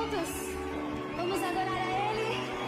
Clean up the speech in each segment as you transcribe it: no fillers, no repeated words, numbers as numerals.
juntos. Vamos adorar a Ele.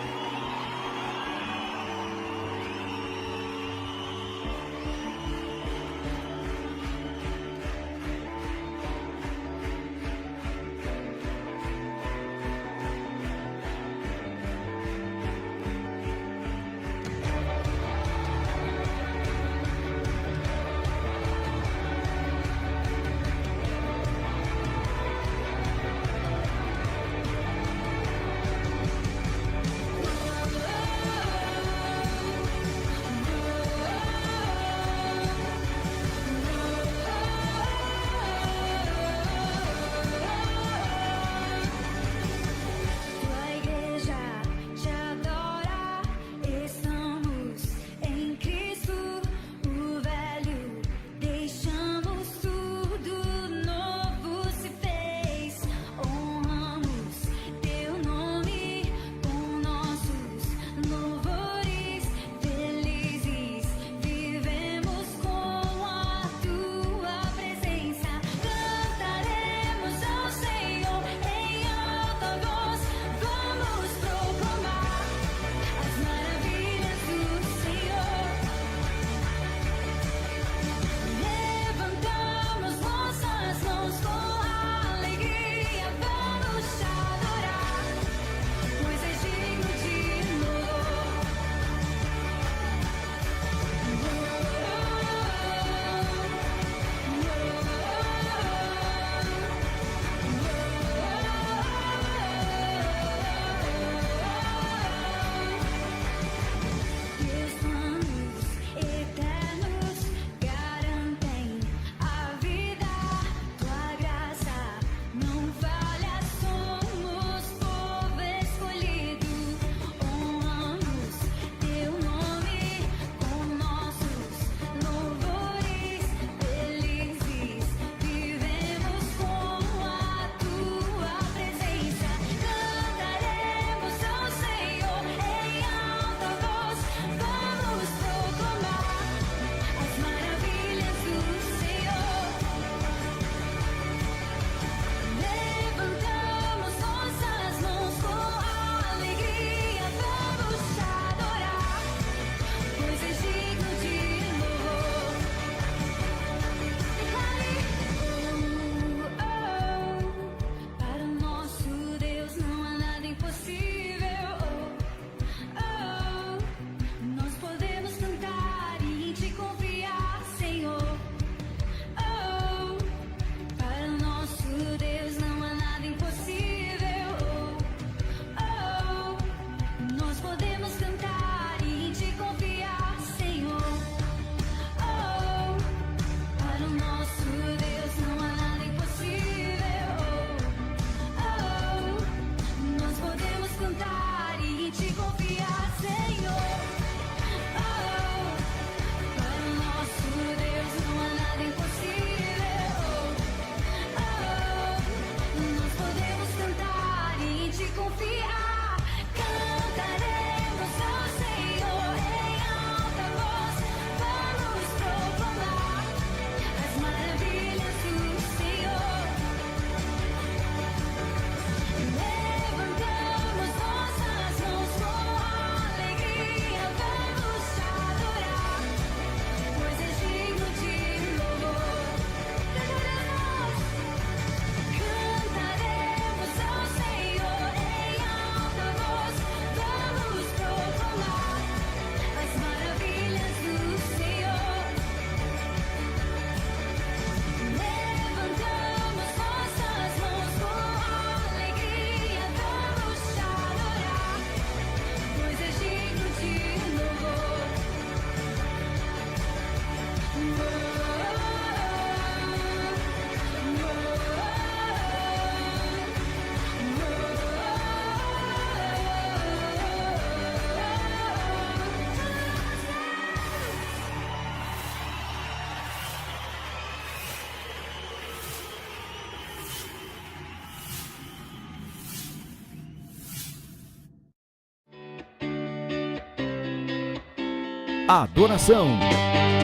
Adoração.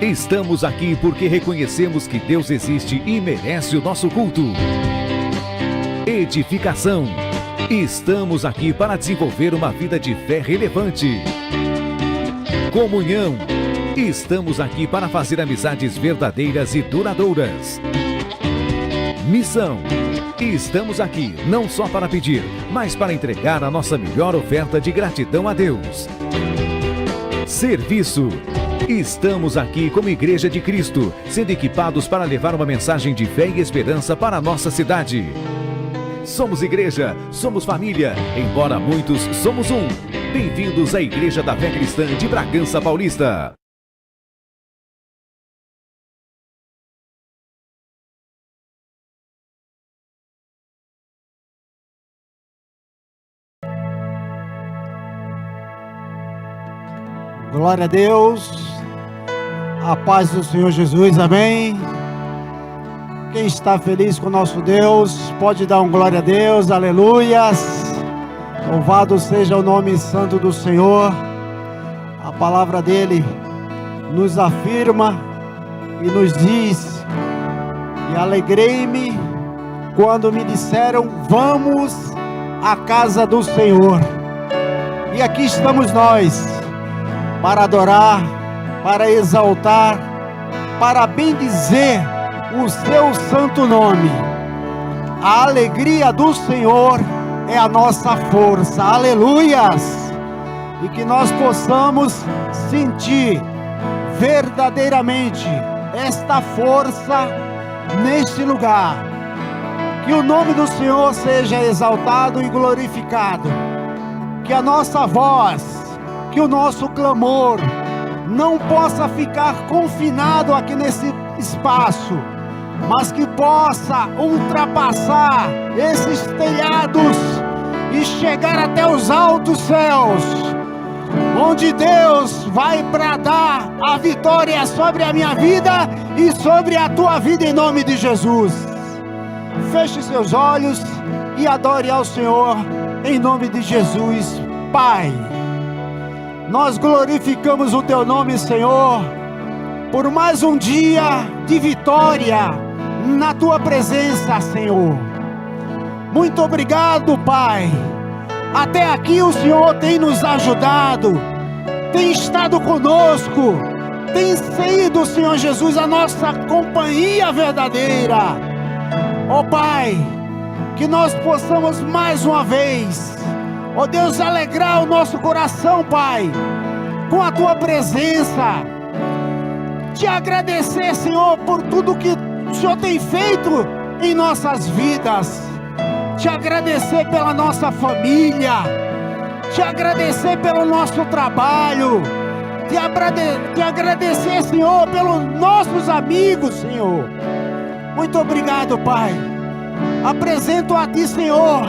Estamos aqui porque reconhecemos que Deus existe e merece o nosso culto. Edificação. Estamos aqui para desenvolver uma vida de fé relevante. Comunhão. Estamos aqui para fazer amizades verdadeiras e duradouras. Missão. Estamos aqui não só para pedir, mas para entregar a nossa melhor oferta de gratidão a Deus. Serviço. Estamos aqui como Igreja de Cristo, sendo equipados para levar uma mensagem de fé e esperança para a nossa cidade. Somos igreja, somos família, embora muitos somos um. Bem-vindos à Igreja da Fé Cristã de Bragança Paulista. Glória a Deus, a paz do Senhor Jesus, amém. Quem está feliz com o nosso Deus, pode dar um glória a Deus, aleluias. Louvado seja o nome santo do Senhor. A palavra dele nos afirma e nos diz: e alegrei-me quando me disseram, vamos à casa do Senhor. E aqui estamos nós, para adorar, para exaltar, para bendizer o seu santo nome. A alegria do Senhor é a nossa força, aleluias, e que nós possamos sentir verdadeiramente esta força neste lugar. Que o nome do Senhor seja exaltado e glorificado, que a nossa voz, que o nosso clamor não possa ficar confinado aqui nesse espaço, mas que possa ultrapassar esses telhados e chegar até os altos céus, onde Deus vai bradar a vitória sobre a minha vida e sobre a tua vida, em nome de Jesus. Feche seus olhos e adore ao Senhor, em nome de Jesus. Pai, nós glorificamos o teu nome, Senhor, por mais um dia de vitória na tua presença, Senhor. Muito obrigado, Pai. Até aqui o Senhor tem nos ajudado, tem estado conosco, tem sido, Senhor Jesus, a nossa companhia verdadeira. Ó Pai, que nós possamos mais uma vez, ó Deus, alegrar o nosso coração, Pai, com a tua presença. Te agradecer, Senhor, por tudo que o Senhor tem feito em nossas vidas. Te agradecer pela nossa família. Te agradecer pelo nosso trabalho. Te agradecer, Senhor, pelos nossos amigos, Senhor. Muito obrigado, Pai. Apresento a Ti, Senhor,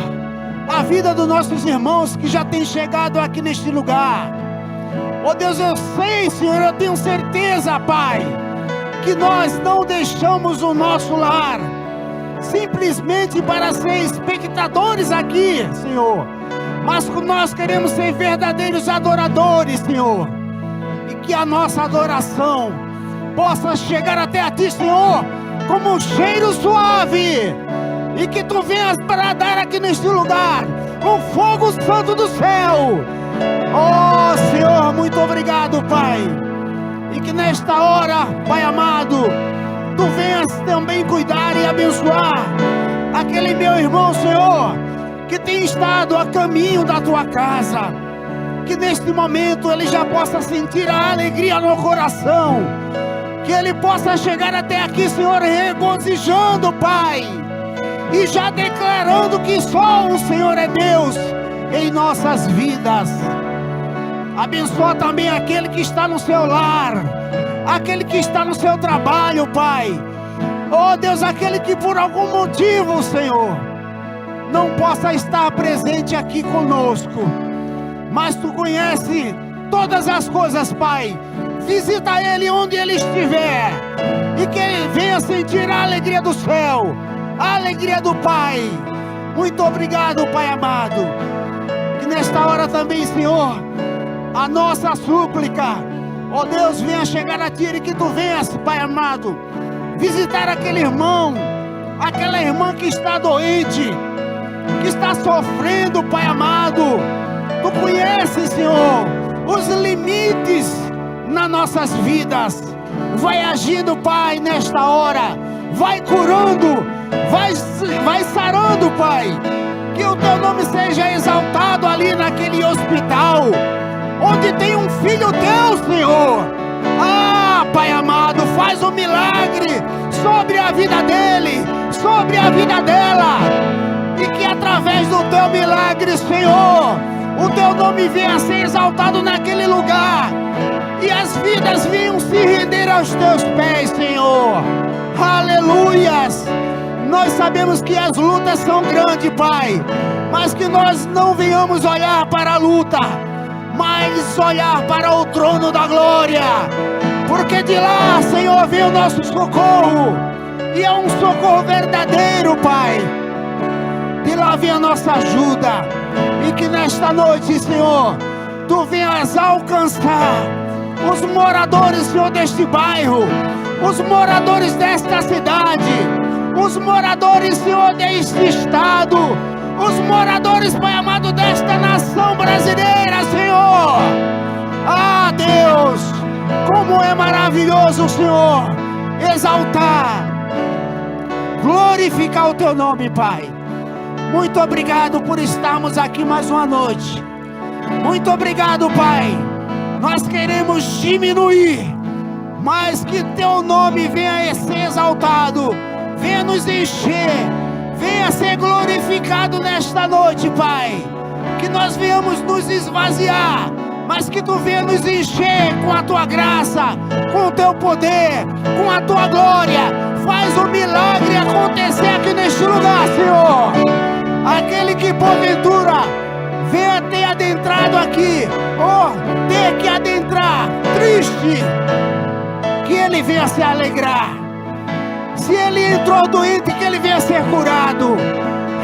a vida dos nossos irmãos que já têm chegado aqui neste lugar. Oh Deus, eu sei, Senhor, eu tenho certeza, Pai, que nós não deixamos o nosso lar simplesmente para ser espectadores aqui, Senhor, mas que nós queremos ser verdadeiros adoradores, Senhor, e que a nossa adoração possa chegar até a Ti, Senhor, como um cheiro suave, e que Tu venhas para dar aqui neste lugar um fogo santo do céu. Oh Senhor, muito obrigado, Pai, e que nesta hora, Pai amado, Tu venhas também cuidar e abençoar aquele meu irmão, Senhor, que tem estado a caminho da Tua casa, que neste momento ele já possa sentir a alegria no coração, que ele possa chegar até aqui, Senhor, regozijando, Pai, e já declarando que só o Senhor é Deus em nossas vidas. Abençoa também aquele que está no seu lar, aquele que está no seu trabalho, Pai. Oh Deus, aquele que por algum motivo, Senhor, não possa estar presente aqui conosco, mas Tu conhece todas as coisas, Pai. Visita ele onde ele estiver, e que ele venha sentir a alegria do céu, a alegria do Pai. Muito obrigado, Pai amado. Que nesta hora também, Senhor, a nossa súplica, ó Deus, venha chegar a Ti, e que Tu venhas, Pai amado, visitar aquele irmão, aquela irmã que está doente, que está sofrendo, Pai amado. Tu conheces, Senhor, os limites nas nossas vidas. Vai agindo, Pai, nesta hora. Vai curando, vai sarando, Pai. Que o Teu nome seja exaltado ali naquele hospital, onde tem um filho Teu, Senhor. Ah, Pai amado, faz um milagre sobre a vida dele, sobre a vida dela. E que através do Teu milagre, Senhor, o Teu nome venha a ser exaltado naquele lugar. E as vidas venham se render aos Teus pés, Senhor. Aleluias. Nós sabemos que as lutas são grandes, Pai, mas que nós não venhamos olhar para a luta, mas olhar para o trono da glória. Porque de lá, Senhor, vem o nosso socorro. E é um socorro verdadeiro, Pai. De lá vem a nossa ajuda. E que nesta noite, Senhor, Tu venhas alcançar os moradores, Senhor, deste bairro, os moradores desta cidade, os moradores, Senhor, deste estado, os moradores, Pai amado, desta nação brasileira, Senhor. Ah, Deus, como é maravilhoso, Senhor, exaltar, glorificar o Teu nome, Pai. Muito obrigado por estarmos aqui mais uma noite. Muito obrigado, Pai. Nós queremos diminuir, mas que Teu nome venha a ser exaltado, venha nos encher, venha ser glorificado nesta noite, Pai. Que nós venhamos nos esvaziar, mas que Tu venha nos encher com a Tua graça, com o Teu poder, com a Tua glória. Faz um milagre acontecer aqui neste lugar, Senhor. Aquele que porventura venha ter adentrado aqui, ou ter que adentrar triste, que ele venha se alegrar. Se ele entrou doente, que ele venha ser curado.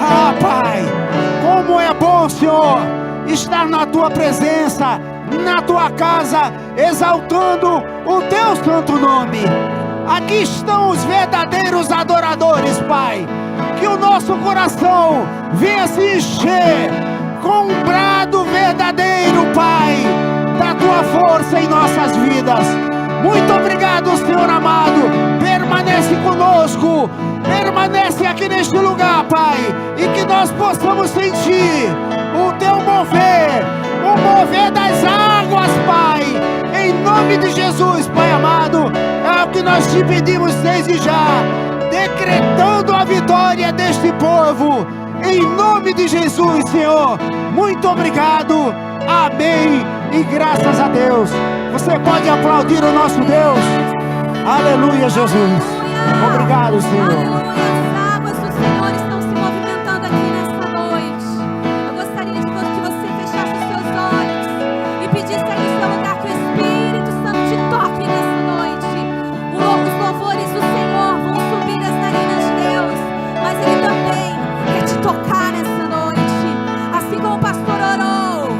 Ah, Pai, como é bom, Senhor, estar na Tua presença, na Tua casa, exaltando o Teu santo nome. Aqui estão os verdadeiros adoradores, Pai. Que o nosso coração venha se encher com um brado verdadeiro, Pai, da Tua força em nossas vidas. Muito obrigado, Senhor amado. Permanece conosco, permanece aqui neste lugar, Pai, e que nós possamos sentir o Teu mover, o mover das águas, Pai, em nome de Jesus, Pai amado. É o que nós Te pedimos desde já, decretando a vitória deste povo, em nome de Jesus, Senhor. Muito obrigado, amém, e graças a Deus. Você pode aplaudir o nosso Deus. Aleluia, Jesus. Obrigado, Senhor. Aleluia, as águas do Senhor estão se movimentando aqui nesta noite. Eu gostaria de que você fechasse os seus olhos e pedisse aí no seu lugar que o Espírito Santo te toque nessa noite. Os louvores do Senhor vão subir das narinas de Deus, mas Ele também quer te tocar nessa noite. Assim como o pastor orou,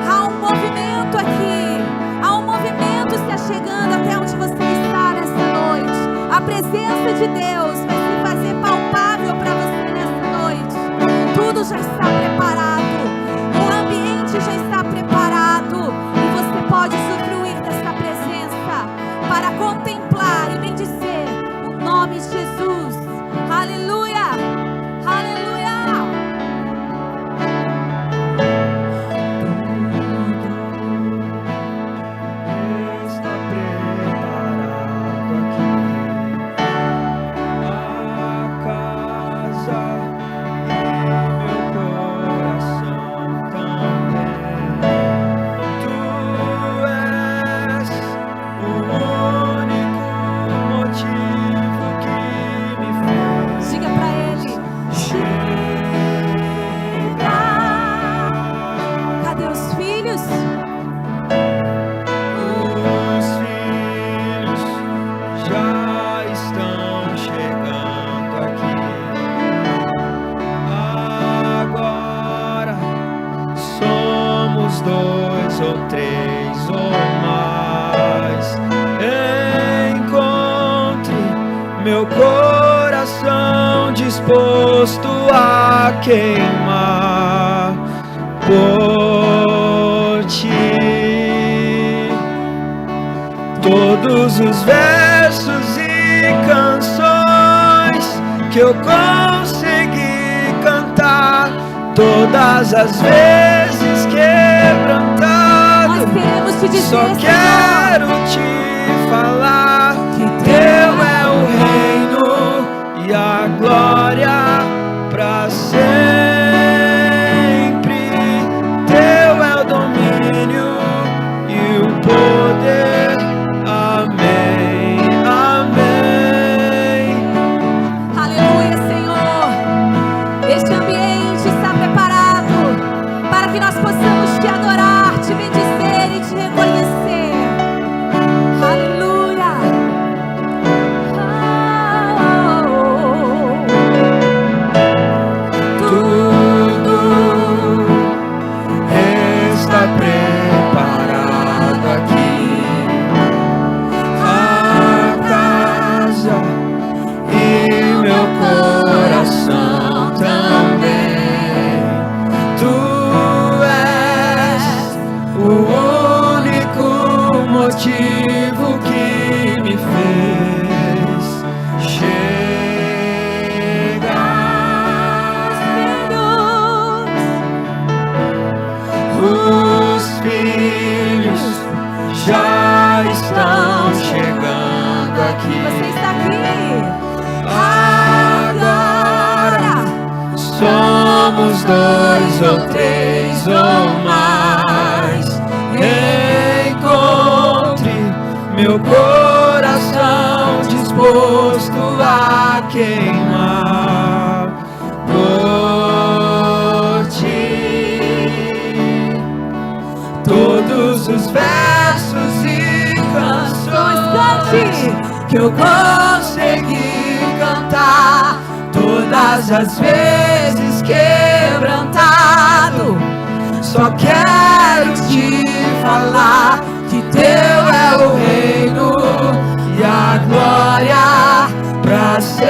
há um movimento aqui, há um movimento se achegando até onde você está nessa noite. A presença de Deus vai se fazer palpável disposto a queimar por ti. Todos os versos e canções que eu consegui cantar, todas as vezes quebrantado, Nós queremos te dizer, só Senhor, quero te falar que teu é o reino e a glória pra sempre. Teu é o domínio e o poder. Amém, amém. aleluia, Senhor. Este ambiente está preparado para que nós possamos te adorar, te bendizer e te reconhecer. Aleluia. Tudo está preparado aqui. A casa e meu coração também. Tu és o único motivo que me fez chegar. Os filhos já estão chegando aqui. Você está aqui. Agora somos dois ou três ou mais. Encontre meu coração disposto a queimar por ti. Todos os versos e canções que eu consegui cantar, todas as vezes quebrantado, só quero te falar que teu é o reino e a glória pra sempre.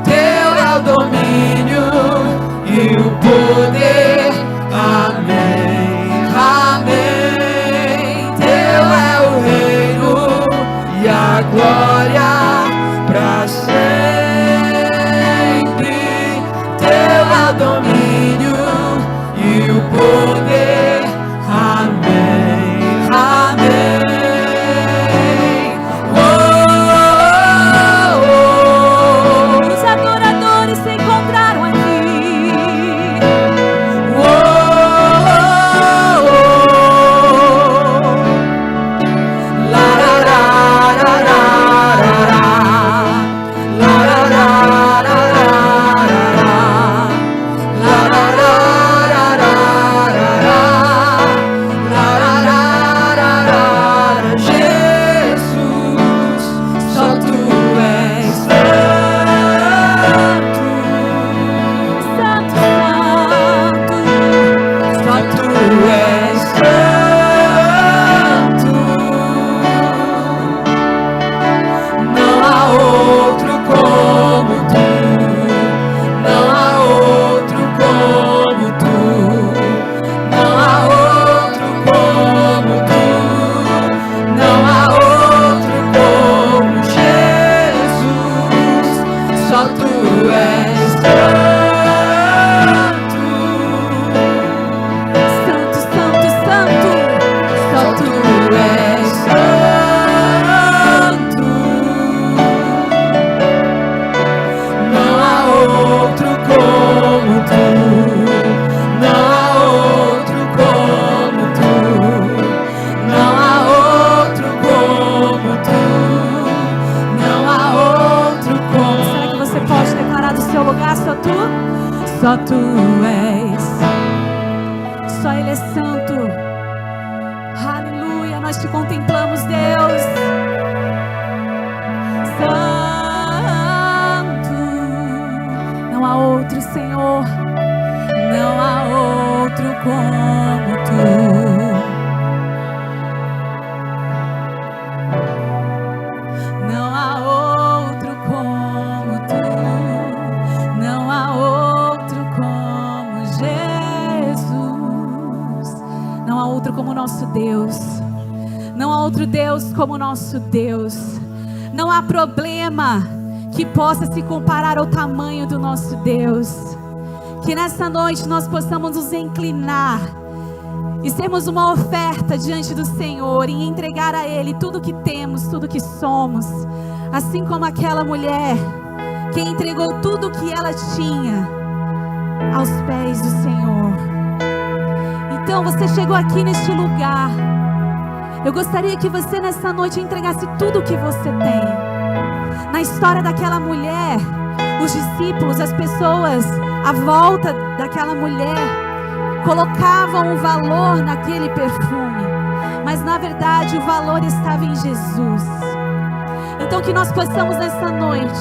Teu é o domínio e o poder. Amém, amém. Teu é o reino e a glória pra sempre. Teu é o domínio e o poder. Amém, amém. Oh, oh, oh. Os adoradores se encontraram aqui. Oh, oh, oh. La, la, la, la, la, la, la. La, la, la, la, la, la, la. La, la, la, la, la, la, la. La, la, la, la, la, la. Jesus, só tu és santo. Santo, santo. Só tu és santo. Não há outro como tu. Não há outro como tu. Não há outro como tu. Não há outro como Jesus. Só tu és santo. Santo, santo, santo. Só tu és santo. Não há outro como tu. Não há outro como tu. Não há outro como tu. Não há outro como. Será que você pode declarar do seu lugar? Só tu? Só tu és. Só Ele é santo. Aleluia. Nós te contemplamos, Deus. Santo. Não há outro, Senhor. Não há outro como tu. Não há outro como Deus. Não há outro Deus como o nosso Deus. Não há problema que possa se comparar ao tamanho do nosso Deus. Que nessa noite nós possamos nos inclinar e sermos uma oferta diante do Senhor e entregar a Ele tudo que temos, tudo que somos. Assim como aquela mulher que entregou tudo que ela tinha aos pés do Senhor. Então você chegou aqui neste lugar. Eu gostaria que você nessa noite entregasse tudo o que você tem. Na história daquela mulher, os discípulos, as pessoas à volta daquela mulher colocavam o valor naquele perfume, mas na verdade o valor estava em Jesus. Então que nós possamos nessa noite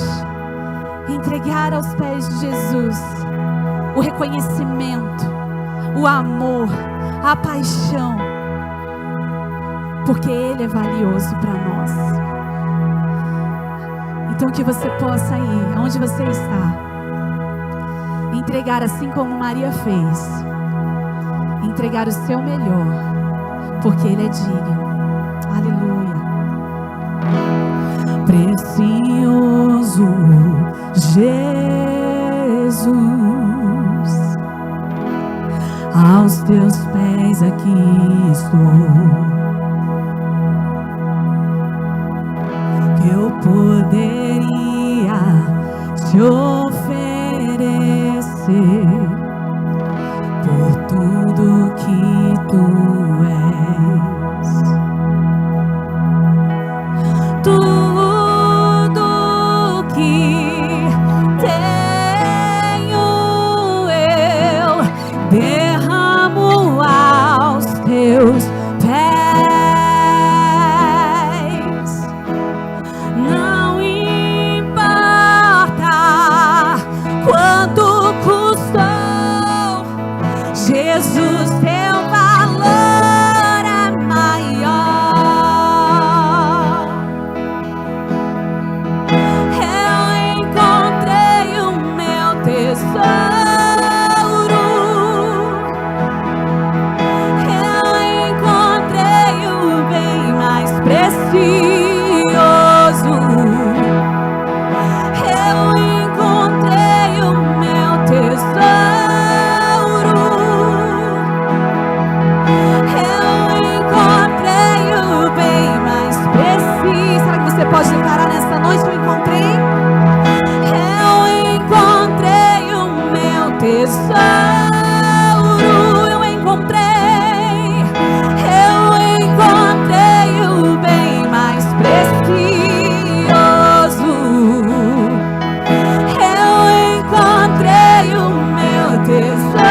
entregar aos pés de Jesus o reconhecimento, o amor, a paixão, porque Ele é valioso para nós. Então que você possa ir aonde você está, entregar assim como Maria fez, entregar o seu melhor, porque Ele é digno. Aleluia. Precioso Jesus, aos teus pés aqui estou. Eu poderia te oferecer por tudo que tu és, tudo que tenho eu derramo aos teus pés. Não importa quanto custou, Jesus, teu valor é maior. Eu encontrei o meu tesouro, eu encontrei o bem mais precioso. Eu encontrei o meu tesouro, eu encontrei o bem mais preciso. Será que você pode declarar nessa noite? Eu encontrei o meu tesouro, eu encontrei o bem mais precioso. Eu encontrei o meu tesouro,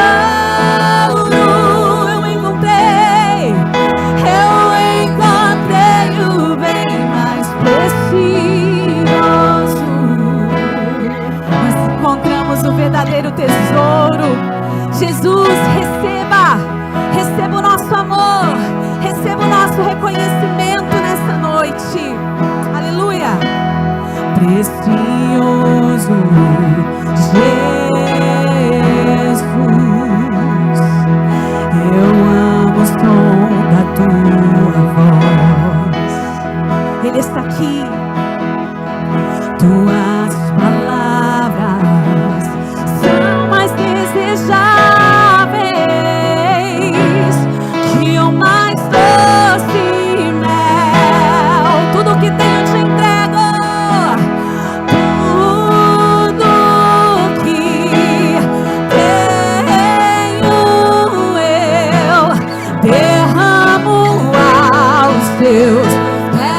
eu encontrei o bem mais precioso. Nós encontramos o verdadeiro tesouro. Jesus, receba o nosso amor, receba o nosso reconhecimento nessa noite. Aleluia. Precioso Jesus, eu amo o som da tua voz. Ele está aqui. Tuas palavras são mais desejáveis que o mais doce mel. Tudo que tenho te entrego, tudo que tenho eu derramo aos teus pés.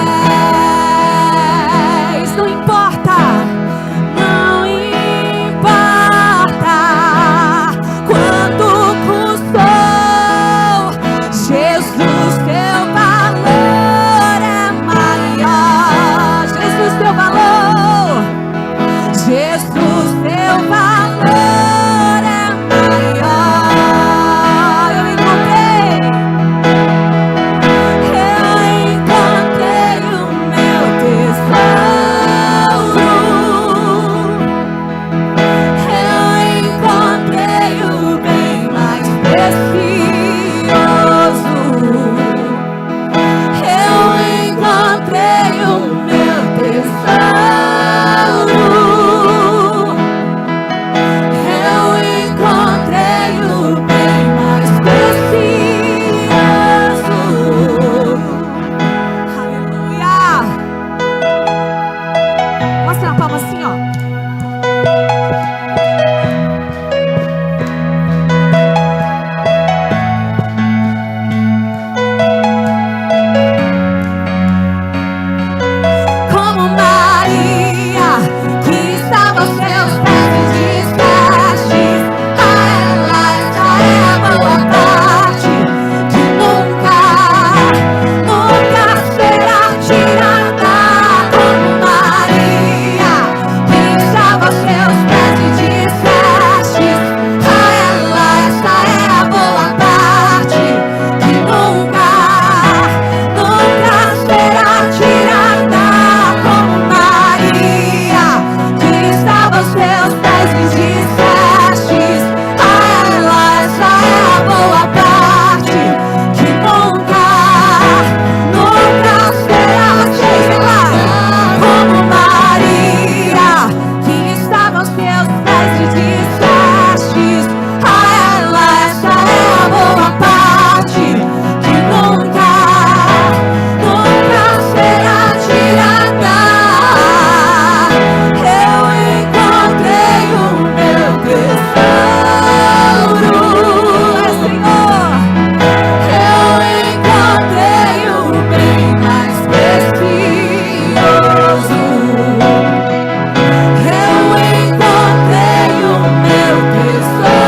Como Maria, que estava aos seus pés e disseste: a ela esta é a boa parte, que nunca será tirada. Como Maria, que estava aos seus pés e disseste: a ela esta é a boa parte, que nunca será tirada. Como Maria, que estava aos seus pés e disseste: a ela essa é a boa parte, que nunca será tirada. Como Maria, que estava aos seus pés e disseste: a ela essa é a boa parte, que nunca será tirada. Eu encontrei o meu tesouro, Senhor. Eu encontrei o bem mais precioso. Eu encontrei o meu tesouro.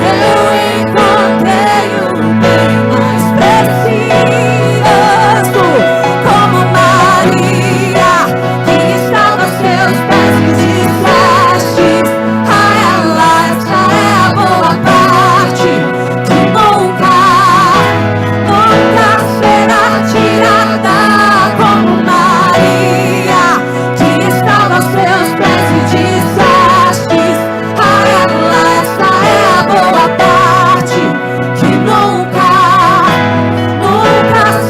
Eu encontrei o bem mais precioso. Como Maria, que estava aos seus pés e disseste: a ela esta é a boa parte, que nunca será tirada. Como Maria, que estava aos seus pés e disseste: a ela esta é a boa parte, que nunca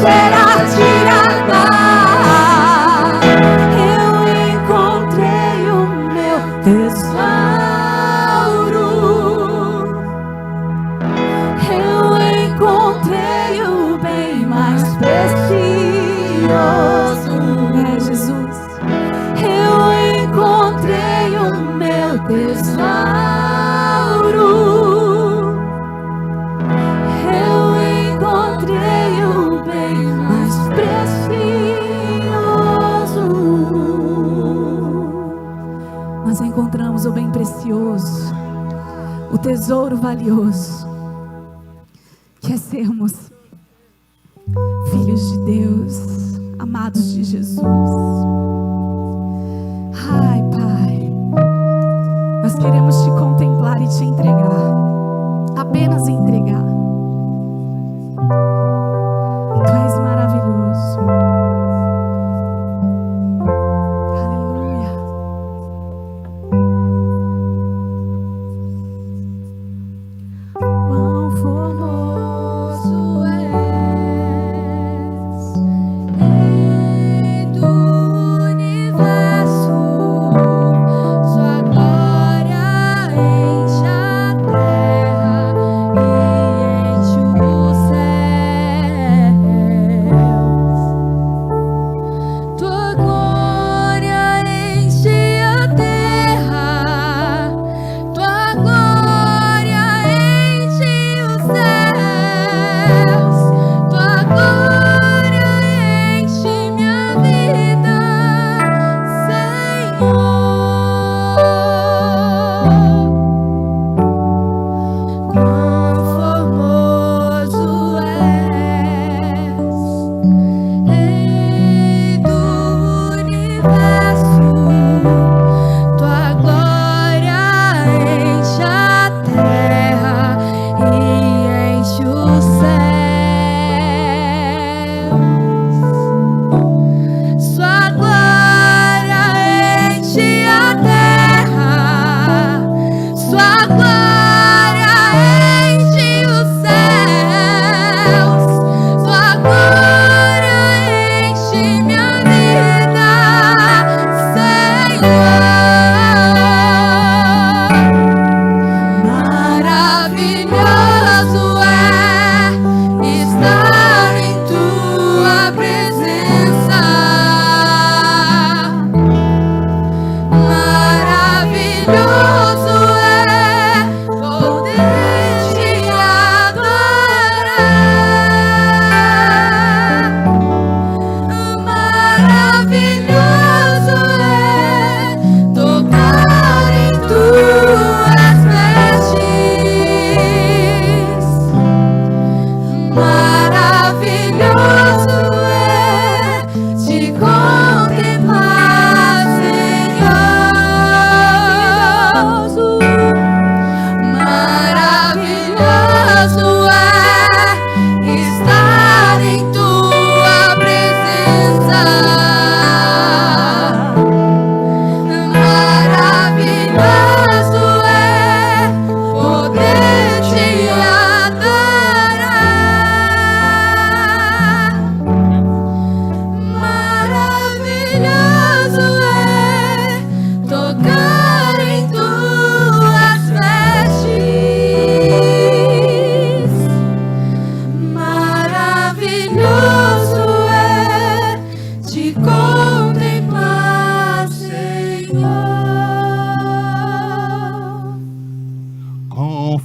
será tirada. Eu encontrei o meu tesouro. Eu encontrei o bem mais precioso. É Jesus. Eu encontrei o meu tesouro. Eu encontrei o bem mais precioso. Nós encontramos o bem precioso, o tesouro valioso, que é sermos filhos de Deus, amados de Jesus. Ai, Pai, nós queremos te contemplar e te entregar, apenas entregar. Tu és maravilhoso. Aleluia. Quão formoso és, Rei do universo, sua glória enche a terra e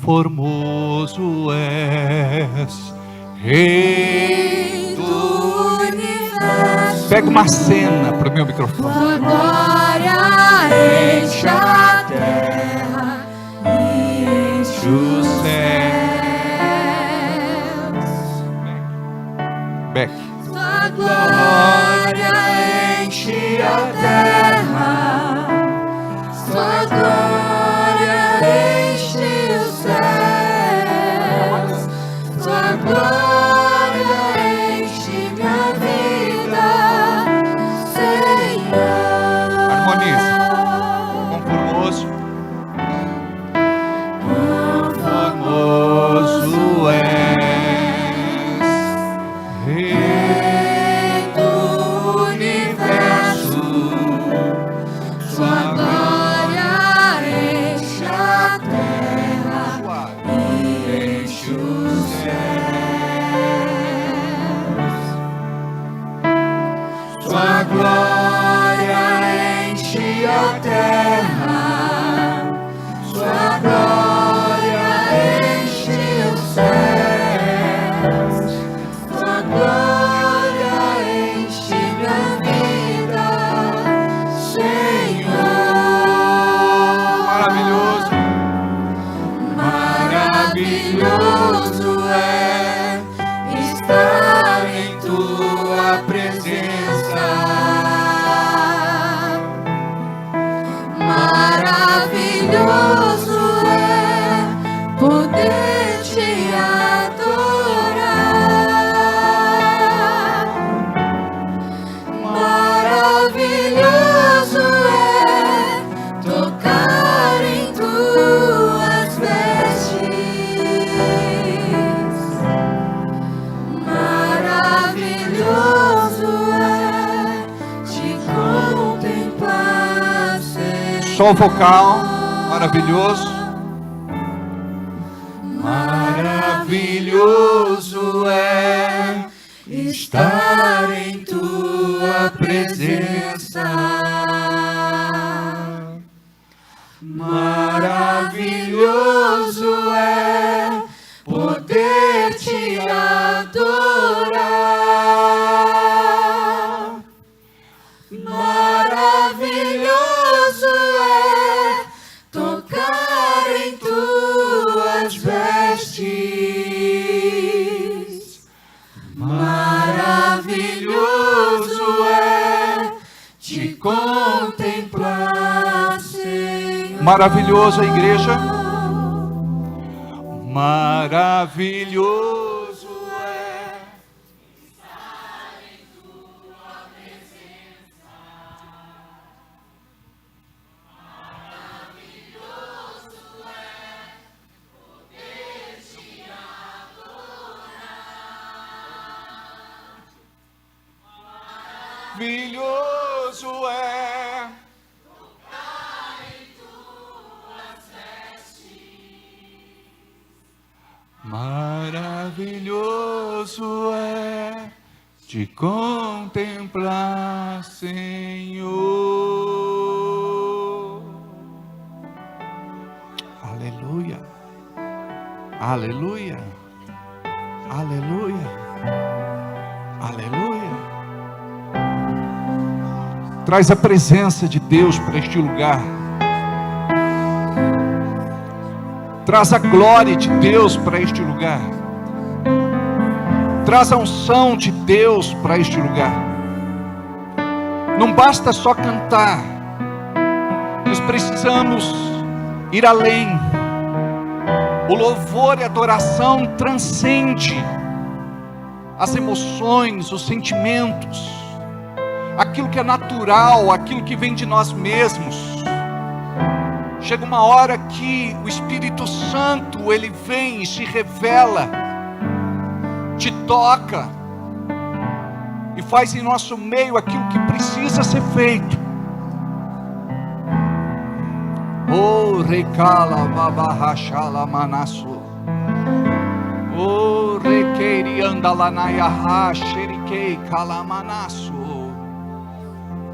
Formoso és, Rei do Universo. Pega uma cena para o meu microfone. Tua glória enche a terra e enche os céus. Beck. Tua glória enche a terra, tua glória enche os céus, tua glória enche minha vida, Senhor. Harmoniza. Com formoso. Formoso és, Rei do Universo. Sua glória enche a terra e enche os céus. Sua glória enche a terra, sua glória enche os céus. Sua glória enche minha vida, Senhor. Maravilhoso. Maravilhoso é estar em tua presença. Maravilhoso é poder te adorar. Maravilhoso é tocar em tuas vestes. Maravilhoso é te contemplar, Senhor. Sol vocal. Maravilhoso. Maravilhoso é estar em tua presença. Maravilhoso é poder te adorar. Maravilhoso é tocar em tuas vestes. Maravilhoso é te contemplar, Senhor. Maravilhoso a igreja. Maravilhoso é. Maravilhoso é. Maravilhoso é te contemplar, Senhor. Aleluia. Aleluia. Aleluia. Aleluia. Traz a presença de Deus para este lugar. Traz a glória de Deus para este lugar. Traz a unção de Deus para este lugar. Não basta só cantar. Nós precisamos ir além. O louvor e a adoração transcende as emoções, os sentimentos, aquilo que é natural, aquilo que vem de nós mesmos. Chega uma hora que o Espírito Santo, ele vem e se revela, te toca e faz em nosso meio aquilo que precisa ser feito. Oh, recala babarrachala manasso. Oh, requeiri andalanaya racheriquei calamanasso.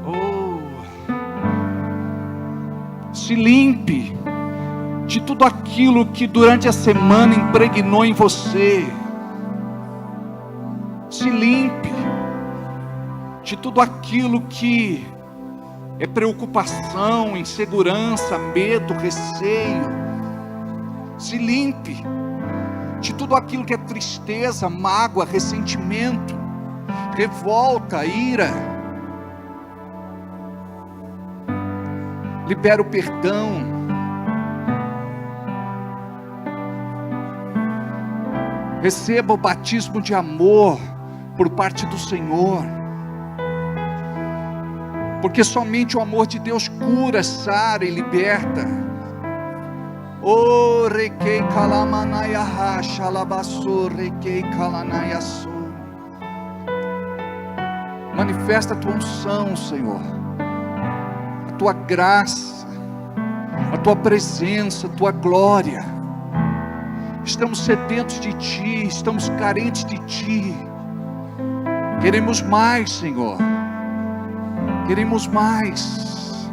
Oh, se limpe de tudo aquilo que durante a semana impregnou em você. Se limpe de tudo aquilo que é preocupação, insegurança, medo, receio. Se limpe de tudo aquilo que é tristeza, mágoa, ressentimento, revolta, ira. Libera o perdão. Receba o batismo de amor por parte do Senhor. Porque somente o amor de Deus cura, sara e liberta. Oh, requei calamanaya racha labassou, requei calanaya sou. Manifesta a tua unção, Senhor, a tua graça, a tua presença, a tua glória. Estamos sedentos de ti, estamos carentes de ti. Queremos mais, Senhor. Queremos mais,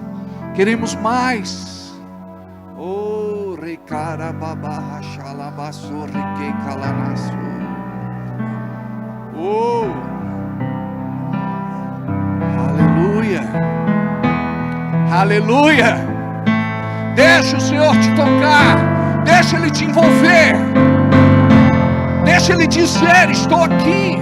queremos mais. Oh, recara babarra xalabaço, requei calanaço. Oh, aleluia, aleluia. Deixa o Senhor te tocar, deixa Ele te envolver, deixa Ele dizer: estou aqui.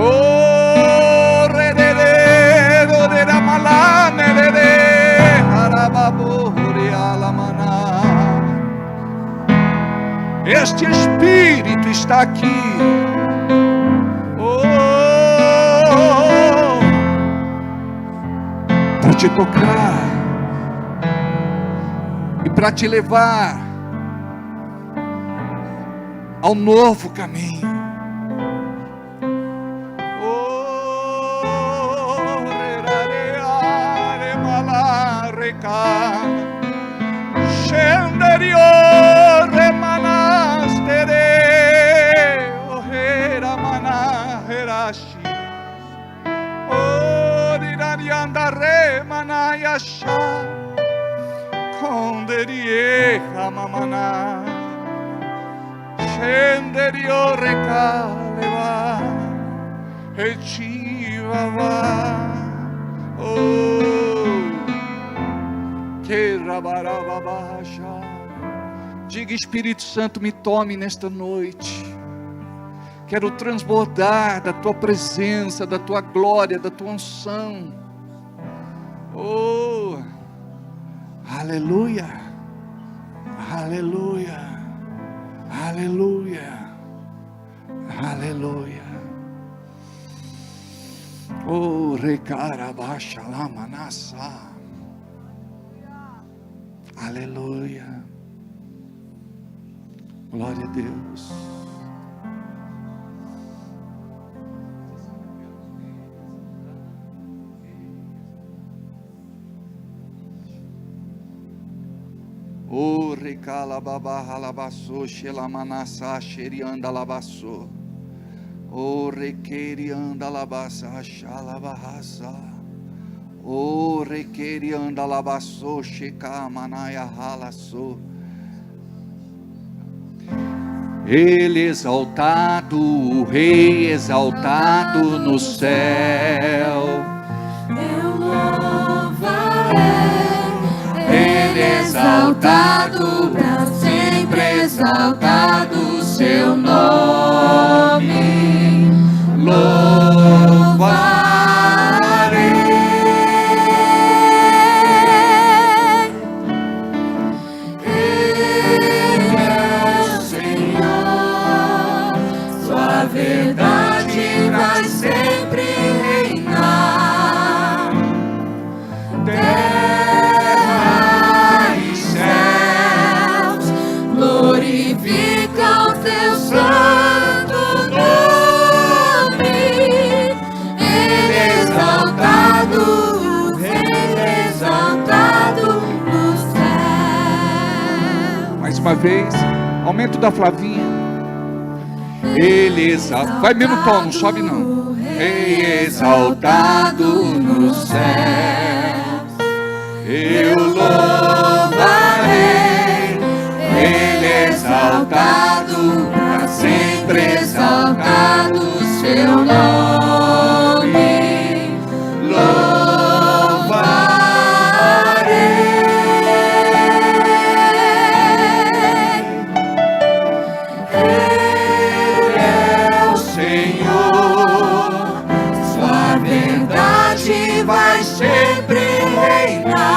Oh, redere, dodera malane, redere, harababore alamana. Este Espírito está aqui. Oh, para te tocar e para te levar ao novo caminho. Scenderio remanastere ohera manaherashi orirarianda remanayasha konderie hamamana scenderio recaleva e chivava. Oh, diga: Espírito Santo, me tome nesta noite. Quero transbordar da tua presença, da tua glória, da tua unção. Oh, aleluia, aleluia, aleluia, aleluia. Oh, recara baixa lá manassa. Aleluia. Glória a Deus. O recala babarra labassou, xelamanassa, xerianda labassou. O requerianda labassa, xalabarraça. O requerianda labassou, checa manaya ralassou. Ele exaltado, o Rei exaltado no céu. Eu louvarei. Ele exaltado, para sempre exaltado o seu nome. louvarei. Ele é o Senhor, sua verdade vai sempre reinar. Terra e céus glorificam teu santo nome. Ele é exaltado, o Rei exaltado no céu. Mais uma vez, aumento da Flavinha. Ele exaltado, vai mesmo tom, não sobe não. Rei exaltado no céu, eu louvarei. Ele exaltado, para sempre exaltado o seu nome. Louvarei. Ele é o Senhor, sua verdade vai sempre reinar.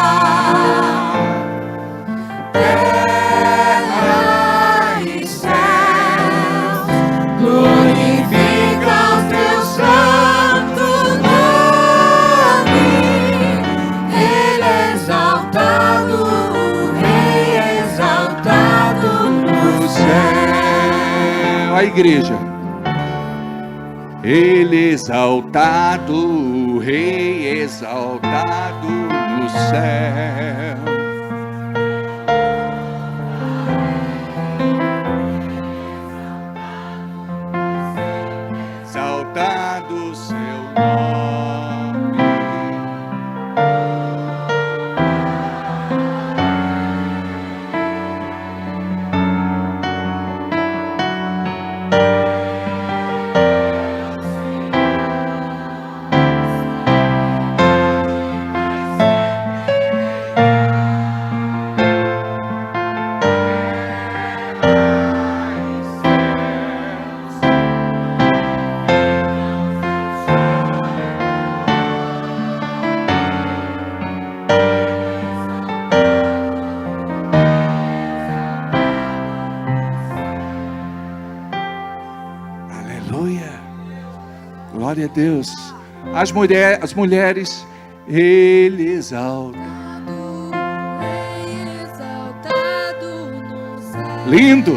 Terra e céus glorificam teu santo nome. Ele é exaltado, o Rei exaltado no céu. A igreja. Ele exaltado, o Rei exaltado no céu. Exaltado o seu nome. Aleluia. Glória a Deus. As mulheres, ele exalta. Rei exaltado no céu. Lindo.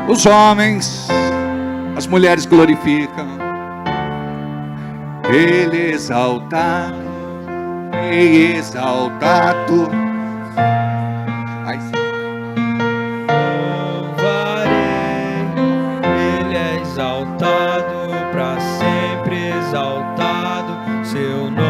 Os homens, as mulheres glorificam. Ele exaltado, Rei exaltado. Ai, sim. Louvarei, Ele é exaltado, para sempre exaltado seu nome.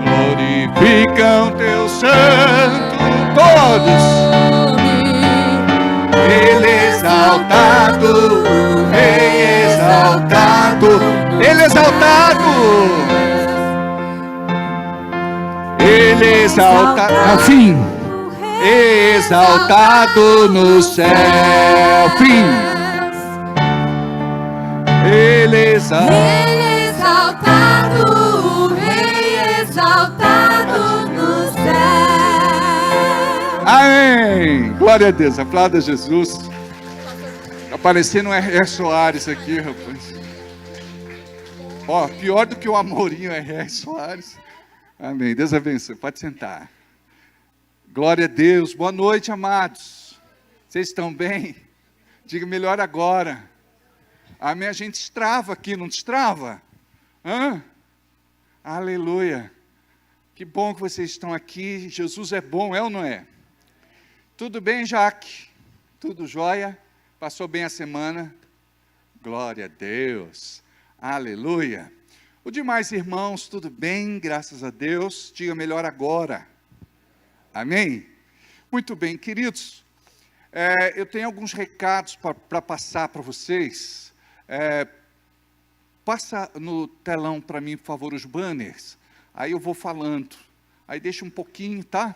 Glorificam teu santo todos. Ele exalta. exaltado, o Rei exaltado, Ele exaltado, Ele exaltado, ao fim, exaltado no céu, fim, Ele exaltado, o Rei exaltado no céu. amém, glória a Deus, aplauda Jesus. Tá parecendo um R.R. Soares aqui, rapaz. Ó, pior do que o Amorinho R.R. Soares. Amém, Deus abençoe, pode sentar. Glória a Deus, boa noite, amados. Vocês estão bem? Diga melhor agora. Amém, a gente destrava aqui, não destrava? Hã? Aleluia. Que bom que vocês estão aqui, Jesus é bom, é ou não é? Tudo bem, Jaque? Tudo jóia? Passou bem a semana? Glória a Deus. Aleluia. Os demais irmãos, tudo bem? Graças a Deus. Diga melhor agora. Amém? Muito bem, queridos. Eu tenho alguns recados para passar para vocês. Passa no telão para mim, por favor, os banners. Aí eu vou falando. Aí deixa um pouquinho, tá?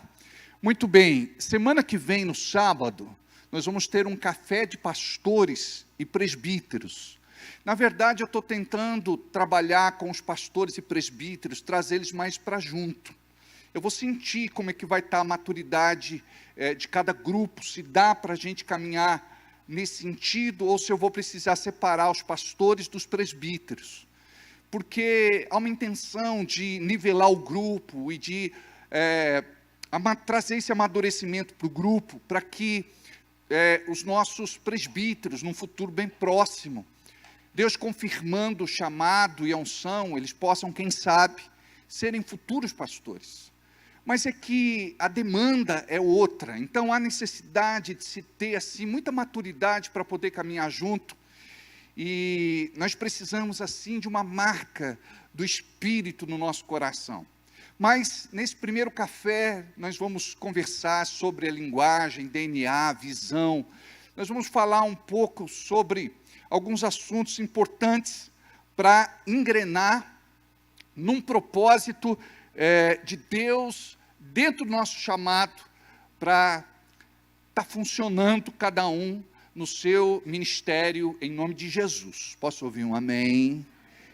Muito bem. Semana que vem, no sábado, nós vamos ter um café de pastores e presbíteros. Na verdade, eu estou tentando trabalhar com os pastores e presbíteros, trazer eles mais para junto. Eu vou sentir como é que vai estar a maturidade de cada grupo, se dá para a gente caminhar nesse sentido, ou se eu vou precisar separar os pastores dos presbíteros. Porque há uma intenção de nivelar o grupo e de trazer esse amadurecimento para o grupo, para que os nossos presbíteros, num futuro bem próximo, Deus confirmando o chamado e a unção, eles possam, quem sabe, serem futuros pastores. Mas é que a demanda é outra, então há necessidade de se ter assim muita maturidade para poder caminhar junto, e nós precisamos assim de uma marca do Espírito no nosso coração. Mas nesse primeiro café nós vamos conversar sobre a linguagem, DNA, visão, nós vamos falar um pouco sobre alguns assuntos importantes para engrenar num propósito de Deus dentro do nosso chamado, para estar funcionando cada um no seu ministério em nome de Jesus. Posso ouvir um amém?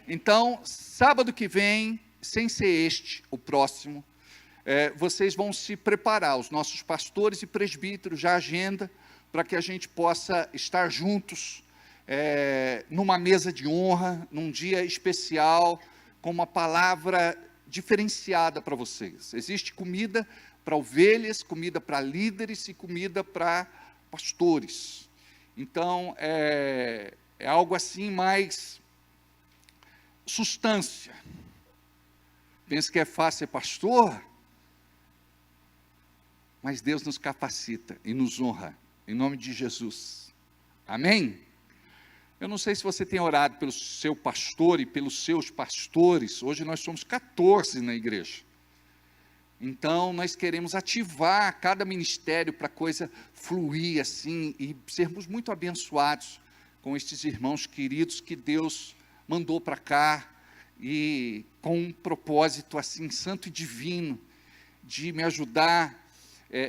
Então, sábado que vem, sem ser este, o próximo, vocês vão se preparar, os nossos pastores e presbíteros, já agenda, para que a gente possa estar juntos, numa mesa de honra, num dia especial, com uma palavra diferenciada para vocês. Existe comida para ovelhas, comida para líderes e comida para pastores. Então, é algo assim mais substância. Pensa que é fácil ser pastor? Mas Deus nos capacita e nos honra, em nome de Jesus. Amém? Eu não sei se você tem orado pelo seu pastor e pelos seus pastores. Hoje nós somos 14 na igreja. Então nós queremos ativar cada ministério para a coisa fluir assim e sermos muito abençoados com estes irmãos queridos que Deus mandou para cá e com um propósito assim santo e divino de me ajudar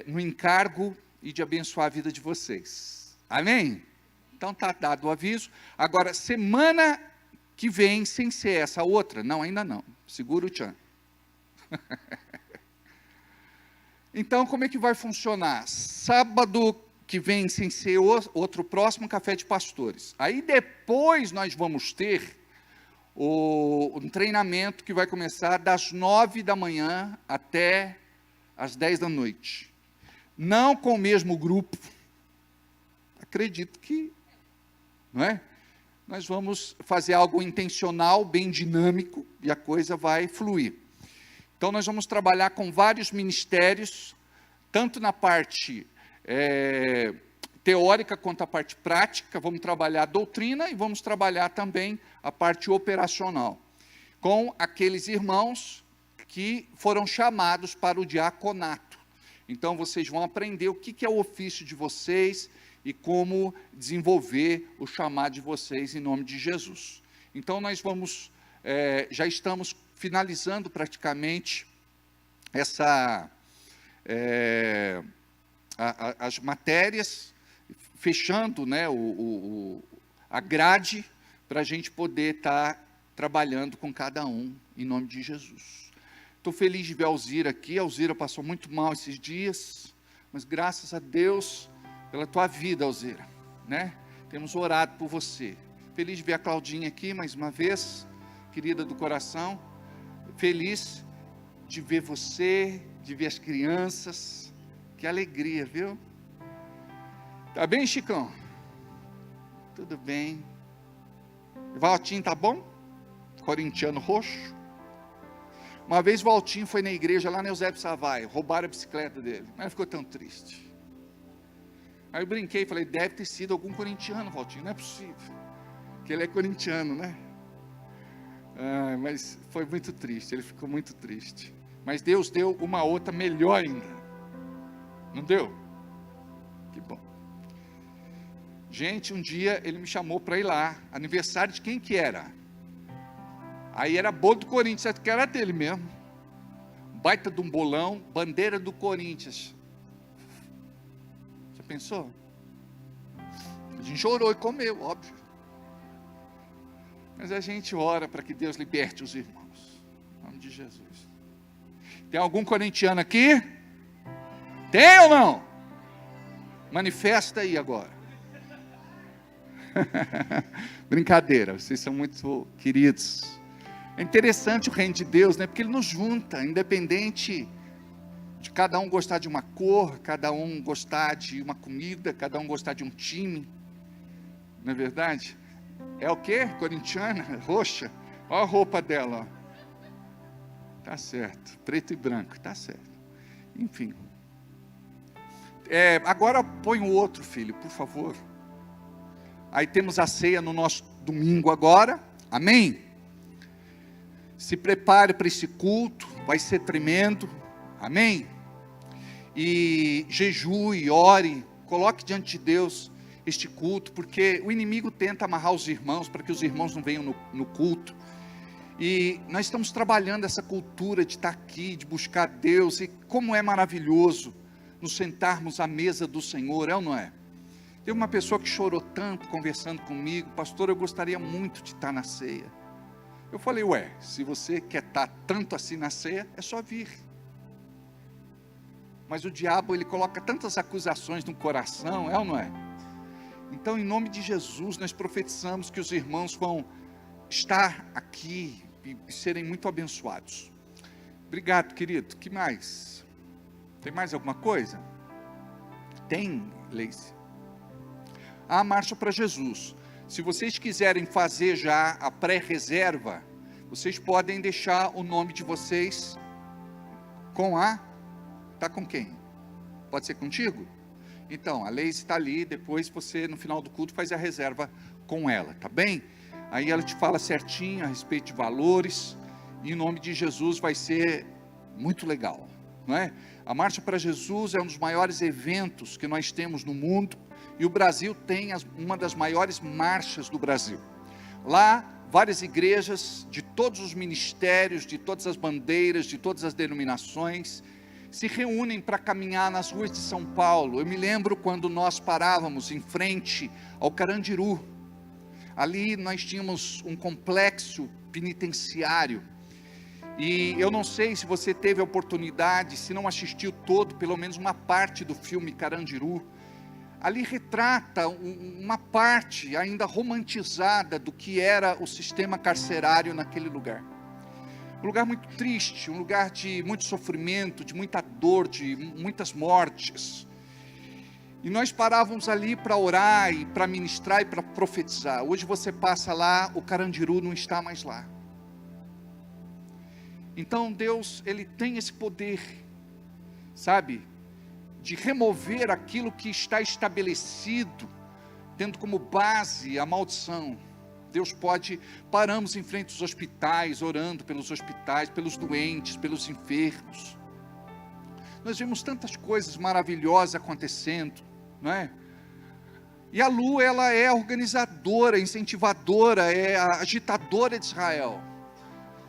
no encargo e de abençoar a vida de vocês. Amém? Então está dado o aviso. Agora, semana que vem, sem ser essa outra, não, ainda não, segura o tchan. Então, como é que vai funcionar? Sábado que vem, sem ser outro próximo, café de pastores. Aí depois nós vamos ter um treinamento que vai começar das 9 da manhã até as 10 da noite. Não com o mesmo grupo, acredito que, não é? Nós vamos fazer algo intencional, bem dinâmico, e a coisa vai fluir. Então, nós vamos trabalhar com vários ministérios, tanto na parte teórica quanto a parte prática. Vamos trabalhar a doutrina e vamos trabalhar também a parte operacional, com aqueles irmãos que foram chamados para o diaconato. Então, vocês vão aprender o que é o ofício de vocês e como desenvolver o chamado de vocês em nome de Jesus. Então nós vamos, já estamos finalizando praticamente as matérias, fechando, né, a grade, para a gente poder estar trabalhando com cada um, em nome de Jesus. Estou feliz de ver a Alzira aqui. A Alzira passou muito mal esses dias, mas graças a Deus pela tua vida, Alzira, né? Temos orado por você. Feliz de ver a Claudinha aqui mais uma vez, querida do coração. Feliz de ver você, de ver as crianças. Que alegria, viu? Tá bem, Chicão? Tudo bem. Valtinho, tá bom? Corintiano roxo. Uma vez o Valtinho foi na igreja lá na Eusébio Savai, roubaram a bicicleta dele, mas ele ficou tão triste. Aí eu brinquei, falei, deve ter sido algum corintiano, Valtinho, não é possível, que ele é corintiano, né? Mas foi muito triste, ele ficou muito triste. Mas Deus deu uma outra melhor ainda, não deu? Que bom. Gente, um dia ele me chamou para ir lá, aniversário de quem que era? Aí era bolo do Corinthians, certo que era dele mesmo. Baita de um bolão, bandeira do Corinthians. Já pensou? A gente chorou e comeu, óbvio. Mas a gente ora para que Deus liberte os irmãos. Em nome de Jesus. Tem algum corintiano aqui? Tem ou não? Manifesta aí agora. Brincadeira, vocês são muito queridos. É interessante o reino de Deus, né? Porque ele nos junta, independente de cada um gostar de uma cor, cada um gostar de uma comida, cada um gostar de um time. Não é verdade? É o quê? Corintiana, roxa. Olha a roupa dela, ó. Tá certo, preto e branco, tá certo. Enfim. Agora põe o outro, filho, por favor. Aí temos a ceia no nosso domingo agora. Amém? Se prepare para esse culto, vai ser tremendo. Amém? E jejue, ore, coloque diante de Deus este culto, porque o inimigo tenta amarrar os irmãos, para que os irmãos não venham no culto. E nós estamos trabalhando essa cultura de estar aqui, de buscar Deus, e como é maravilhoso nos sentarmos à mesa do Senhor, é ou não é? Teve uma pessoa que chorou tanto conversando comigo, pastor, eu gostaria muito de estar na ceia. Eu falei, se você quer estar tanto assim na ceia, é só vir. Mas o diabo, ele coloca tantas acusações no coração, é ou não é? Então, em nome de Jesus, nós profetizamos que os irmãos vão estar aqui e serem muito abençoados. Obrigado, querido. Que mais? Tem mais alguma coisa? Tem, Leice? A Marcha para Jesus. Se vocês quiserem fazer já a pré-reserva, vocês podem deixar o nome de vocês está com quem? Pode ser contigo? Então, a Leise está ali, depois você, no final do culto, faz a reserva com ela, tá bem? Aí ela te fala certinho a respeito de valores, e em nome de Jesus vai ser muito legal, não é? A Marcha para Jesus é um dos maiores eventos que nós temos no mundo, e o Brasil tem uma das maiores marchas do Brasil. Lá, várias igrejas de todos os ministérios, de todas as bandeiras, de todas as denominações, se reúnem para caminhar nas ruas de São Paulo. Eu me lembro quando nós parávamos em frente ao Carandiru. Ali nós tínhamos um complexo penitenciário. E eu não sei se você teve a oportunidade, se não assistiu todo, pelo menos uma parte do filme Carandiru. Ali retrata uma parte ainda romantizada do que era o sistema carcerário naquele lugar. Um lugar muito triste, um lugar de muito sofrimento, de muita dor, de muitas mortes. E nós parávamos ali para orar, e para ministrar e para profetizar. Hoje você passa lá, o Carandiru não está mais lá. Então Deus, Ele tem esse poder, sabe, de remover aquilo que está estabelecido, tendo como base a maldição. Deus pode, paramos em frente aos hospitais, orando pelos hospitais, pelos doentes, pelos enfermos. Nós vemos tantas coisas maravilhosas acontecendo, não é? E a Lu, ela é organizadora, incentivadora, é a agitadora de Israel.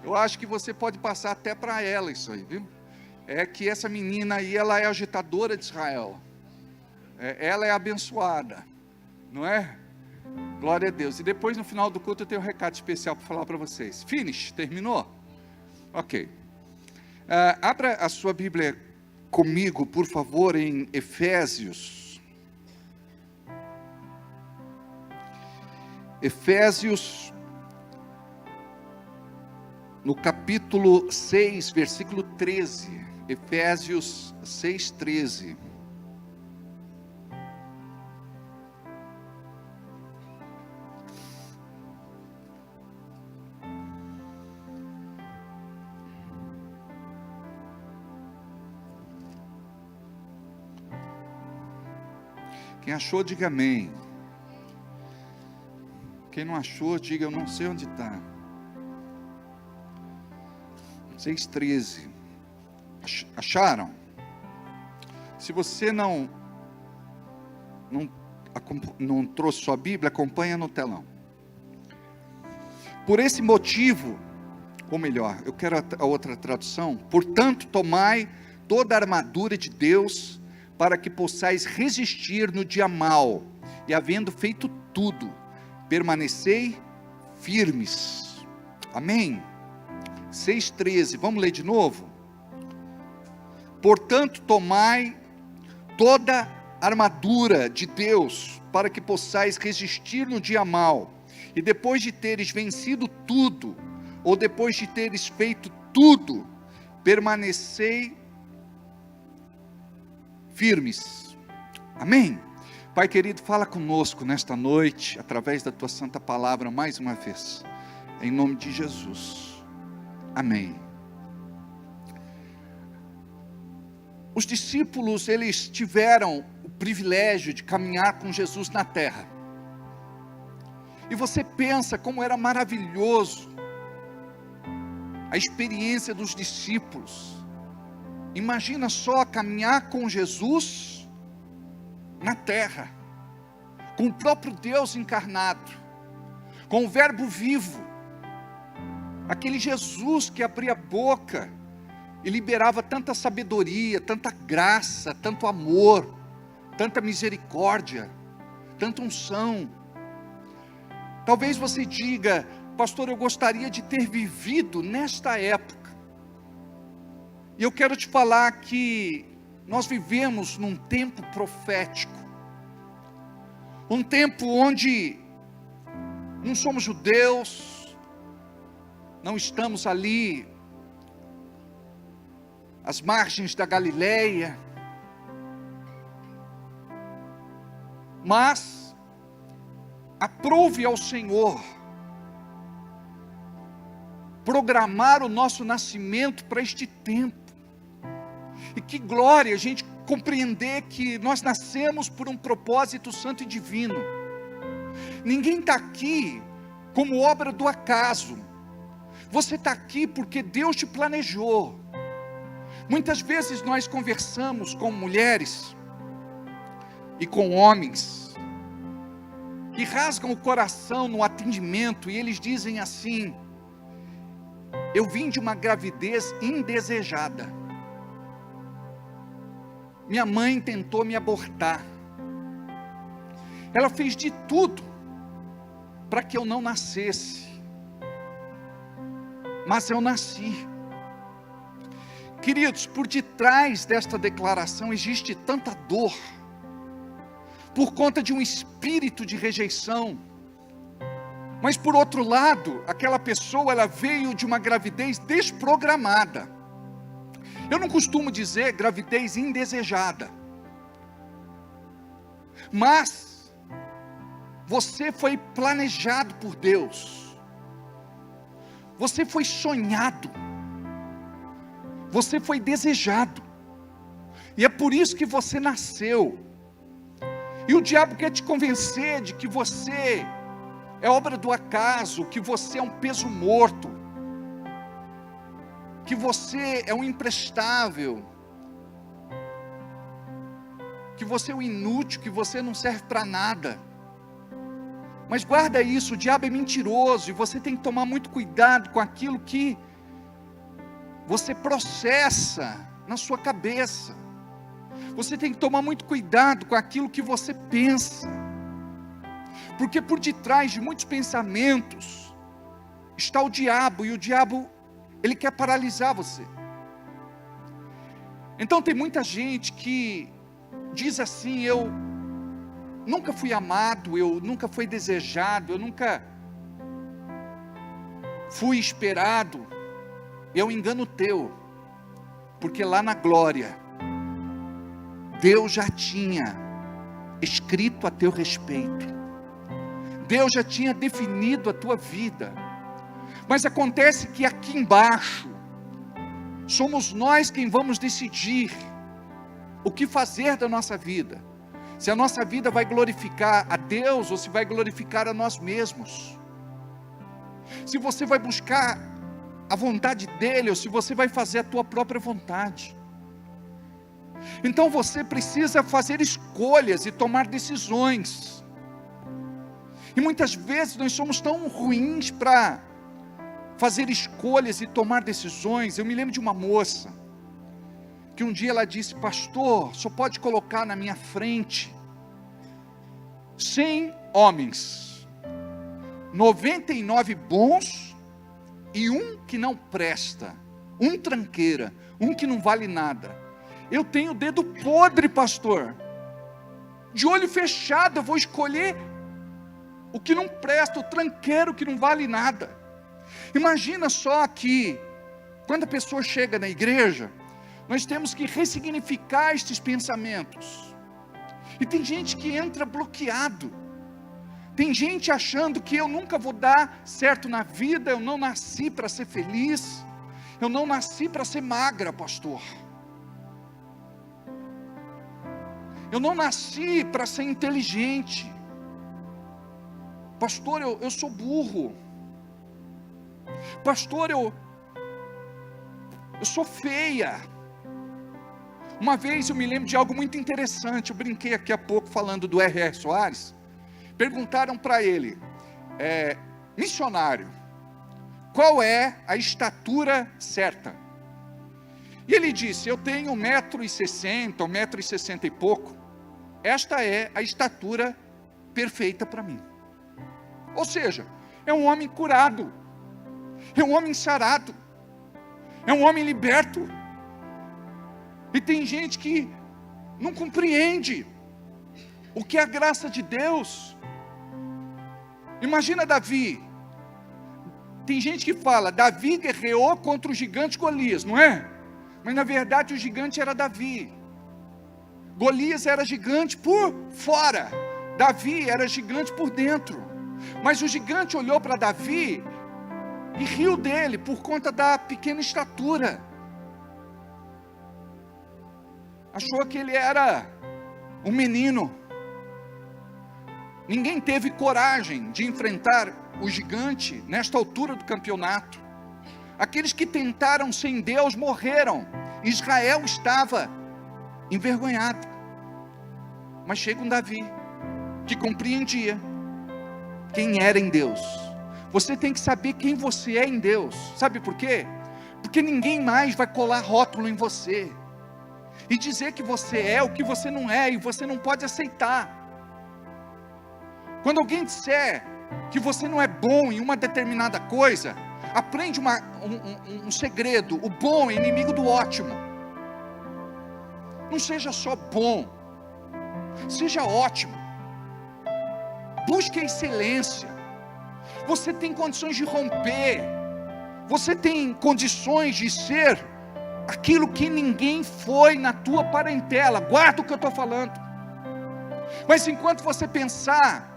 Eu acho que você pode passar até para ela isso aí, viu? É que essa menina aí, ela é agitadora de Israel. Ela é abençoada, não é? Glória a Deus. E depois, no final do culto, eu tenho um recado especial para falar para vocês. Finish, terminou? Ok. Abra a sua Bíblia comigo, por favor, em Efésios. Efésios, no capítulo 6, versículo 13. Efésios 6, 13. Quem achou, diga amém. Quem não achou, diga eu não sei onde está. 6,13. Acharam? Se você não trouxe sua Bíblia, acompanha no telão. Por esse motivo, ou melhor, eu quero a outra tradução. Portanto, tomai toda a armadura de Deus, para que possais resistir no dia mau, e havendo feito tudo, permanecei firmes. Amém? 6,13, vamos ler de novo? Portanto, tomai toda a armadura de Deus, para que possais resistir no dia mau, e depois de teres vencido tudo, ou depois de teres feito tudo, permanecei firmes. Amém? Pai querido, fala conosco nesta noite, através da tua santa palavra, mais uma vez, em nome de Jesus. Amém. Os discípulos, eles tiveram o privilégio de caminhar com Jesus na terra, e você pensa como era maravilhoso a experiência dos discípulos. Imagina só caminhar com Jesus na terra, com o próprio Deus encarnado, com o verbo vivo, aquele Jesus que abria a boca e liberava tanta sabedoria, tanta graça, tanto amor, tanta misericórdia, tanta unção. Talvez você diga, pastor, eu gostaria de ter vivido nesta época. E eu quero te falar que nós vivemos num tempo profético, um tempo onde não somos judeus, não estamos ali às margens da Galileia, mas aprove ao Senhor programar o nosso nascimento para este tempo. E que glória a gente compreender que nós nascemos por um propósito santo e divino. Ninguém está aqui como obra do acaso. Você está aqui porque Deus te planejou. Muitas vezes nós conversamos com mulheres e com homens que rasgam o coração no atendimento, e eles dizem assim: eu vim de uma gravidez indesejada. Minha mãe tentou me abortar. Ela fez de tudo para que eu não nascesse. Mas eu nasci. Queridos, por detrás desta declaração existe tanta dor, por conta de um espírito de rejeição. Mas por outro lado, aquela pessoa, ela veio de uma gravidez desprogramada. Eu não costumo dizer gravidez indesejada, mas você foi planejado por Deus, você foi sonhado, você foi desejado, e é por isso que você nasceu. E o diabo quer te convencer de que você é obra do acaso, que você é um peso morto, que você é um imprestável, que você é um inútil, que você não serve para nada. Mas guarda isso, o diabo é mentiroso e você tem que tomar muito cuidado com aquilo que você processa na sua cabeça. Você tem que tomar muito cuidado com aquilo que você pensa. Porque por detrás de muitos pensamentos está o diabo, e o diabo, ele quer paralisar você. Então tem muita gente que diz assim: eu nunca fui amado, eu nunca fui desejado, eu nunca fui esperado. É um engano teu, porque lá na glória, Deus já tinha escrito a teu respeito, Deus já tinha definido a tua vida. Mas acontece que aqui embaixo, somos nós quem vamos decidir o que fazer da nossa vida. Se a nossa vida vai glorificar a Deus ou se vai glorificar a nós mesmos. Se você vai buscar a vontade dEle ou se você vai fazer a tua própria vontade. Então você precisa fazer escolhas e tomar decisões. E muitas vezes nós somos tão ruins para fazer escolhas e tomar decisões. Eu me lembro de uma moça que um dia ela disse: pastor, só pode colocar na minha frente 100 homens, 99 bons e um que não presta, um tranqueira, um que não vale nada. Eu tenho o dedo podre, pastor, de olho fechado eu vou escolher o que não presta, o tranqueiro que não vale nada. Imagina só que quando a pessoa chega na igreja, nós temos que ressignificar estes pensamentos. E tem gente que entra bloqueado. Tem gente achando que eu nunca vou dar certo na vida, eu não nasci para ser feliz, eu não nasci para ser magra, pastor. Eu não nasci para ser inteligente. Pastor, eu sou burro. Pastor, eu sou feia. Uma vez eu me lembro de algo muito interessante. Eu brinquei aqui há pouco falando do R.R. Soares. Perguntaram para ele: missionário, qual é a estatura certa? E ele disse: eu tenho 1,60 m, 1,60 m e pouco. Esta é a estatura perfeita para mim. Ou seja, é um homem curado, é um homem sarado, é um homem liberto. E tem gente que não compreende o que é a graça de Deus. Imagina Davi. Tem gente que fala: Davi guerreou contra o gigante Golias, não é? Mas na verdade o gigante era Davi. Golias era gigante por fora, Davi era gigante por dentro. Mas o gigante olhou para Davi e riu dele por conta da pequena estatura. Achou que ele era um menino. Ninguém teve coragem de enfrentar o gigante nesta altura do campeonato. Aqueles que tentaram sem Deus morreram. Israel estava envergonhado. Mas chega um Davi que compreendia quem era em Deus. Você tem que saber quem você é em Deus. Sabe por quê? Porque ninguém mais vai colar rótulo em você e dizer que você é o que você não é, e você não pode aceitar. Quando alguém disser que você não é bom em uma determinada coisa, aprende um segredo: o bom é inimigo do ótimo. Não seja só bom, seja ótimo. Busque a excelência. Você tem condições de romper, você tem condições de ser aquilo que ninguém foi na tua parentela. Guarda o que eu estou falando. Mas enquanto você pensar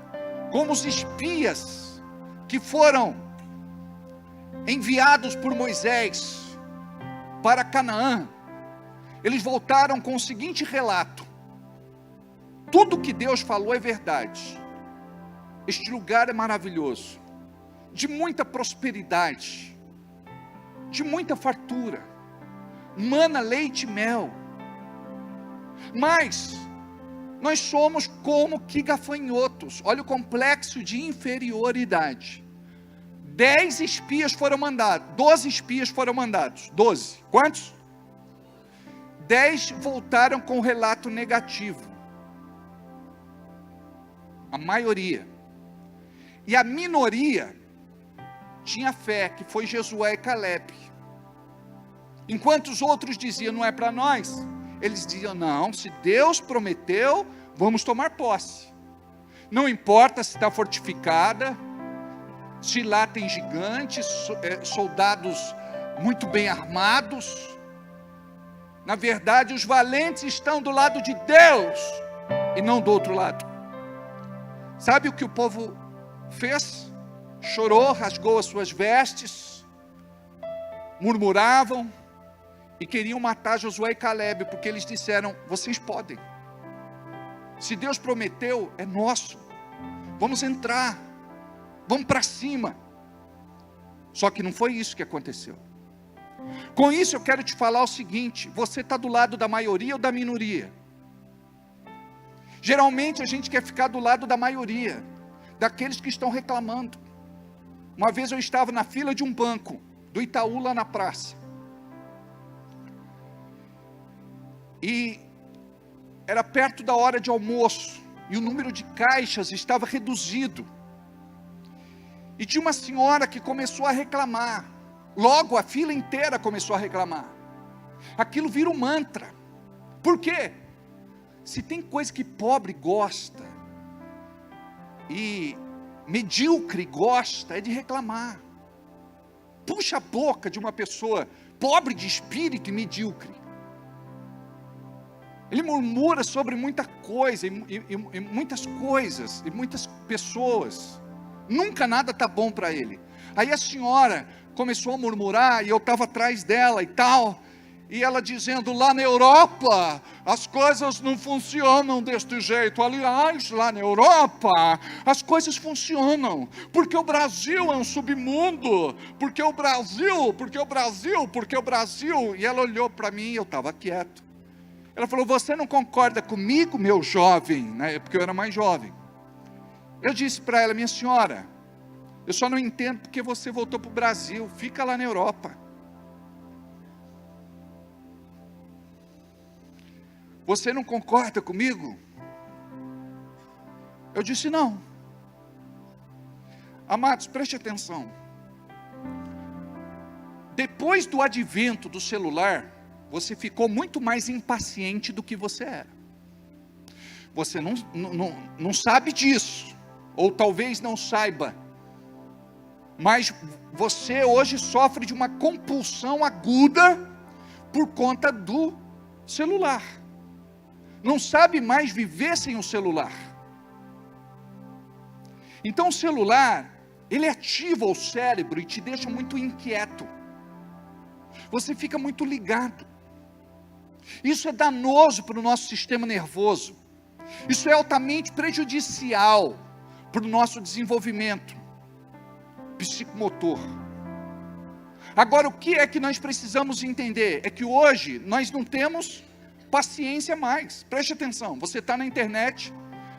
como os espias que foram enviados por Moisés para Canaã, eles voltaram com o seguinte relato: tudo que Deus falou é verdade. Este lugar é maravilhoso, de muita prosperidade, de muita fartura, mana, leite e mel. Mas Nós somos como que gafanhotos. Olha o complexo de inferioridade. 10 espias foram mandados, 12 espias foram mandados. 12. Quantos? 10 voltaram com relato negativo. A maioria. E a minoria tinha fé, que foi Josué e Caleb. Enquanto os outros diziam, não é para nós, eles diziam, não, se Deus prometeu, vamos tomar posse. Não importa se está fortificada, se lá tem gigantes, soldados muito bem armados. Na verdade, os valentes estão do lado de Deus e não do outro lado. Sabe o que o povo fez? Chorou, rasgou as suas vestes, murmuravam e queriam matar Josué e Caleb, porque eles disseram, vocês podem. Se Deus prometeu, é nosso. Vamos entrar. Vamos para cima. Só que não foi isso que aconteceu. Com isso eu quero te falar o seguinte: você está do lado da maioria ou da minoria? Geralmente a gente quer ficar do lado da maioria, daqueles que estão reclamando. Uma vez eu estava na fila de um banco do Itaú lá na praça. E era perto da hora de almoço e o número de caixas estava reduzido. E tinha uma senhora que começou a reclamar. Logo a fila inteira começou a reclamar. Aquilo vira um mantra. Por quê? Se tem coisa que pobre gosta e medíocre gosta, é de reclamar. Puxa a boca de uma pessoa pobre de espírito e medíocre. Ele murmura sobre muita coisa e muitas coisas e muitas pessoas. Nunca nada está bom para ele. Aí a senhora começou a murmurar e eu estava atrás dela e tal. E ela dizendo, lá na Europa as coisas não funcionam deste jeito. Aliás, lá na Europa as coisas funcionam, porque o Brasil é um submundo, porque o Brasil. E ela olhou para mim e eu estava quieto. Ela falou, você não concorda comigo, meu jovem? Né? Porque eu era mais jovem. Eu disse para ela, minha senhora, eu só não entendo porque você voltou para o Brasil, fica lá na Europa. Você não concorda comigo? Eu disse não. Amados, preste atenção. Depois do advento do celular, você ficou muito mais impaciente do que você era. Você não sabe disso. Ou talvez não saiba, mas você hoje sofre de uma compulsão aguda por conta do celular. Não sabe mais viver sem o celular. Então o celular, ele ativa o cérebro e te deixa muito inquieto. Você fica muito ligado. Isso é danoso para o nosso sistema nervoso. Isso é altamente prejudicial para o nosso desenvolvimento psicomotor. Agora, o que é que nós precisamos entender? É que hoje nós não temos paciência mais. Preste atenção, você está na internet,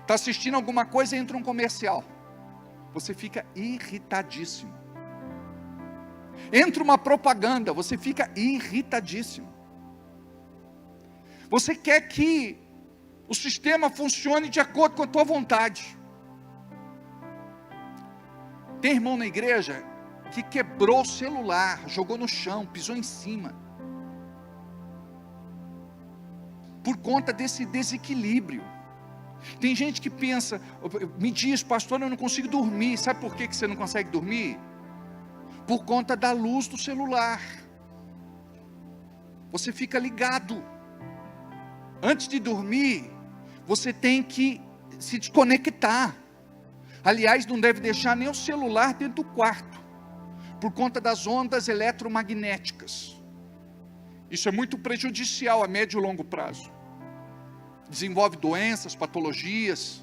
está assistindo alguma coisa e entra um comercial. Você fica irritadíssimo. Entra uma propaganda, você fica irritadíssimo. Você quer que o sistema funcione de acordo com a tua vontade. Tem irmão na igreja que quebrou o celular, jogou no chão, pisou em cima. Por conta desse desequilíbrio. Tem gente que pensa, me diz, pastor, eu não consigo dormir. Sabe por que você não consegue dormir? Por conta da luz do celular. Você fica ligado. Antes de dormir, você tem que se desconectar. Aliás, não deve deixar nem o celular dentro do quarto, por conta das ondas eletromagnéticas. Isso é muito prejudicial a médio e longo prazo. Desenvolve doenças, patologias.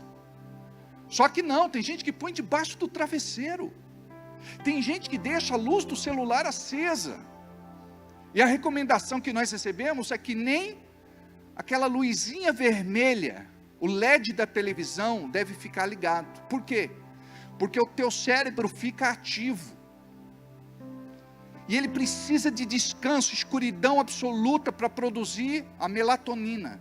Só que não, tem gente que põe debaixo do travesseiro. Tem gente que deixa a luz do celular acesa. E a recomendação que nós recebemos é que nem aquela luzinha vermelha o LED da televisão deve ficar ligado. Por quê? Porque o teu cérebro fica ativo. E ele precisa de descanso, escuridão absoluta para produzir a melatonina.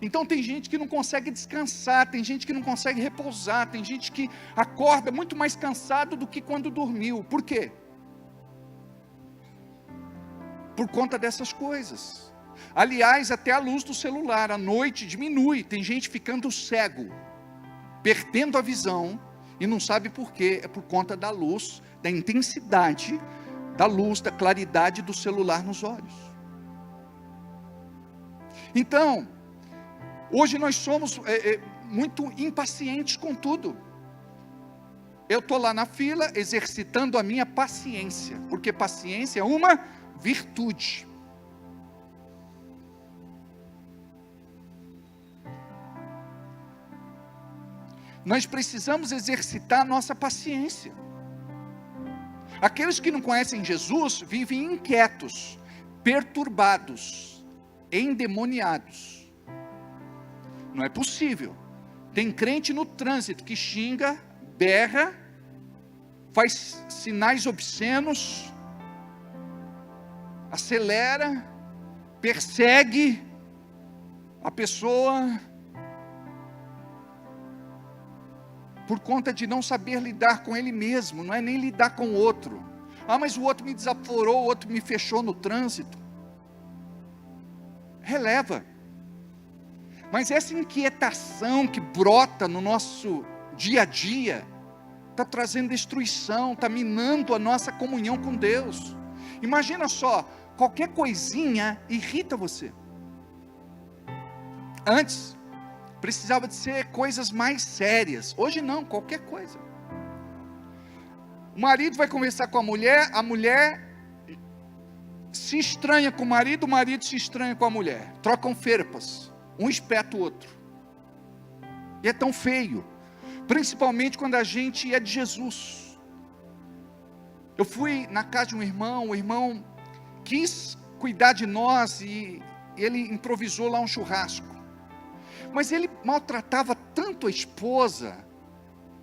Então tem gente que não consegue descansar, tem gente que não consegue repousar, tem gente que acorda muito mais cansado do que quando dormiu. Por quê? Por conta dessas coisas. Aliás, até a luz do celular, à noite diminui, tem gente ficando cego, perdendo a visão, e não sabe por quê, é por conta da luz, da intensidade, da luz, da claridade do celular nos olhos. Então, hoje nós somos muito impacientes com tudo. Eu estou lá na fila, exercitando a minha paciência, porque paciência é uma virtude. Nós precisamos exercitar a nossa paciência. Aqueles que não conhecem Jesus vivem inquietos, perturbados, endemoniados. Não é possível. Tem crente no trânsito que xinga, berra, faz sinais obscenos, acelera, persegue a pessoa, por conta de não saber lidar com ele mesmo, não é nem lidar com o outro. Ah, mas o outro me desaforou, o outro me fechou no trânsito. Releva. Mas essa inquietação que brota no nosso dia a dia, está trazendo destruição, está minando a nossa comunhão com Deus. Imagina só, qualquer coisinha irrita você. Antes, precisava de ser coisas mais sérias. Hoje não, qualquer coisa. O marido vai conversar com a mulher se estranha com o marido se estranha com a mulher. Trocam ferpas, um espeta o outro. E é tão feio, principalmente quando a gente é de Jesus. Eu fui na casa de um irmão, o irmão quis cuidar de nós e ele improvisou lá um churrasco. Mas ele maltratava tanto a esposa,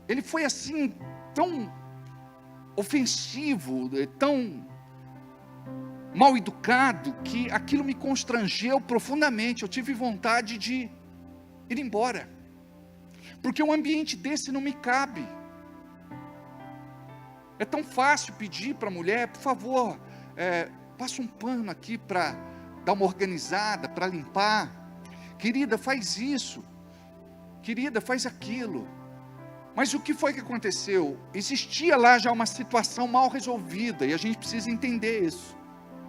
ele foi assim, tão ofensivo, tão mal educado, que aquilo me constrangeu profundamente. Eu tive vontade de ir embora, porque um ambiente desse não me cabe. É tão fácil pedir para a mulher, por favor, passa um pano aqui para dar uma organizada, para limpar. Querida, faz isso. Querida, faz aquilo. Mas o que foi que aconteceu? Existia lá já uma situação mal resolvida, e a gente precisa entender isso.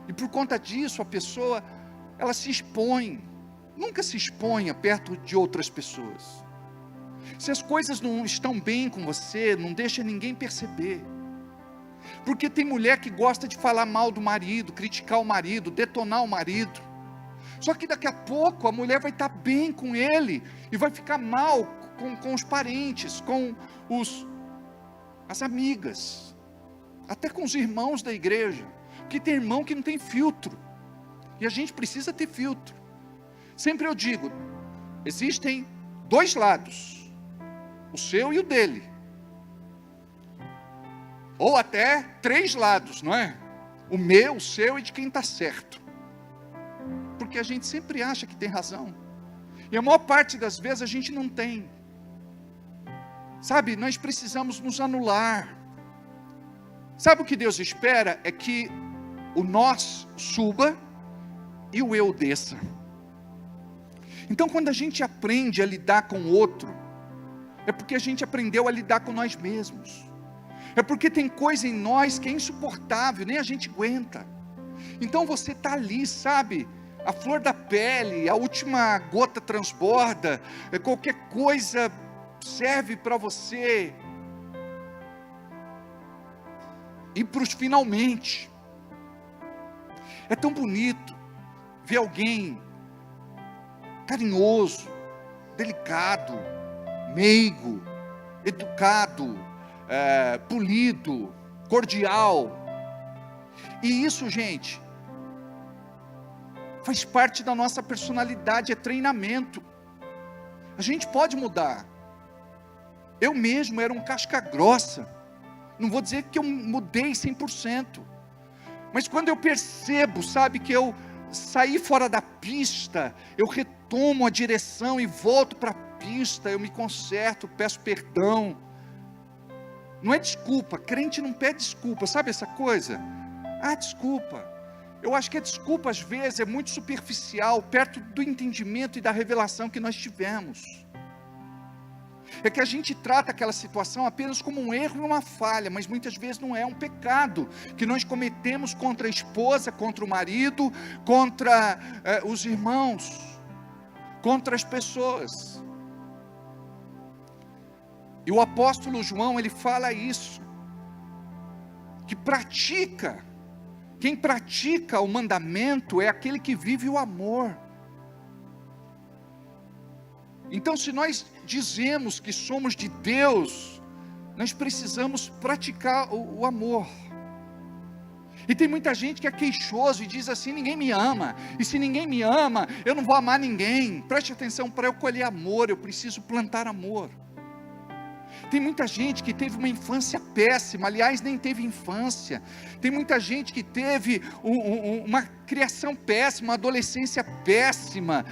E por conta disso, a pessoa, ela se expõe. Nunca se exponha perto de outras pessoas. Se as coisas não estão bem com você, não deixa ninguém perceber. Porque tem mulher que gosta de falar mal do marido, criticar o marido, detonar o marido. Só que daqui a pouco a mulher vai estar bem com ele e vai ficar mal com os parentes, com as amigas, até com os irmãos da igreja. Porque tem irmão que não tem filtro, e a gente precisa ter filtro. Sempre eu digo, existem dois lados, o seu e o dele, ou até três lados, não é? O meu, o seu e de quem está certo. Porque a gente sempre acha que tem razão, e a maior parte das vezes a gente não tem. Sabe, nós precisamos nos anular. Sabe o que Deus espera? É que o nós suba e o eu desça. Então quando a gente aprende a lidar com o outro, é porque a gente aprendeu a lidar com nós mesmos. É porque tem coisa em nós que é insuportável, nem a gente aguenta. Então você está ali, sabe, a flor da pele, a última gota transborda, qualquer coisa serve para você ir para os finalmente. É tão bonito ver alguém carinhoso, delicado, meigo, educado, polido, cordial. E isso, gente, faz parte da nossa personalidade, é treinamento. A gente pode mudar. Eu mesmo era um casca grossa. Não vou dizer que eu mudei 100%. Mas quando eu percebo, sabe, que eu saí fora da pista, eu retomo a direção e volto para a pista, eu me conserto, peço perdão. Não é desculpa, crente não pede desculpa, sabe essa coisa? Ah, desculpa. Eu acho que a desculpa às vezes é muito superficial, perto do entendimento e da revelação que nós tivemos. É que a gente trata aquela situação apenas como um erro e uma falha, mas muitas vezes não é, um pecado que nós cometemos contra a esposa, contra o marido, contra os irmãos, contra as pessoas. E o apóstolo João, ele fala isso, que quem pratica o mandamento é aquele que vive o amor. Então, se nós dizemos que somos de Deus, nós precisamos praticar o amor. E tem muita gente que é queixoso e diz assim: ninguém me ama, e se ninguém me ama, eu não vou amar ninguém. Preste atenção, para eu colher amor, eu preciso plantar amor. Tem muita gente que teve uma infância péssima, aliás, nem teve infância. Tem muita gente que teve uma criação péssima, uma adolescência péssima,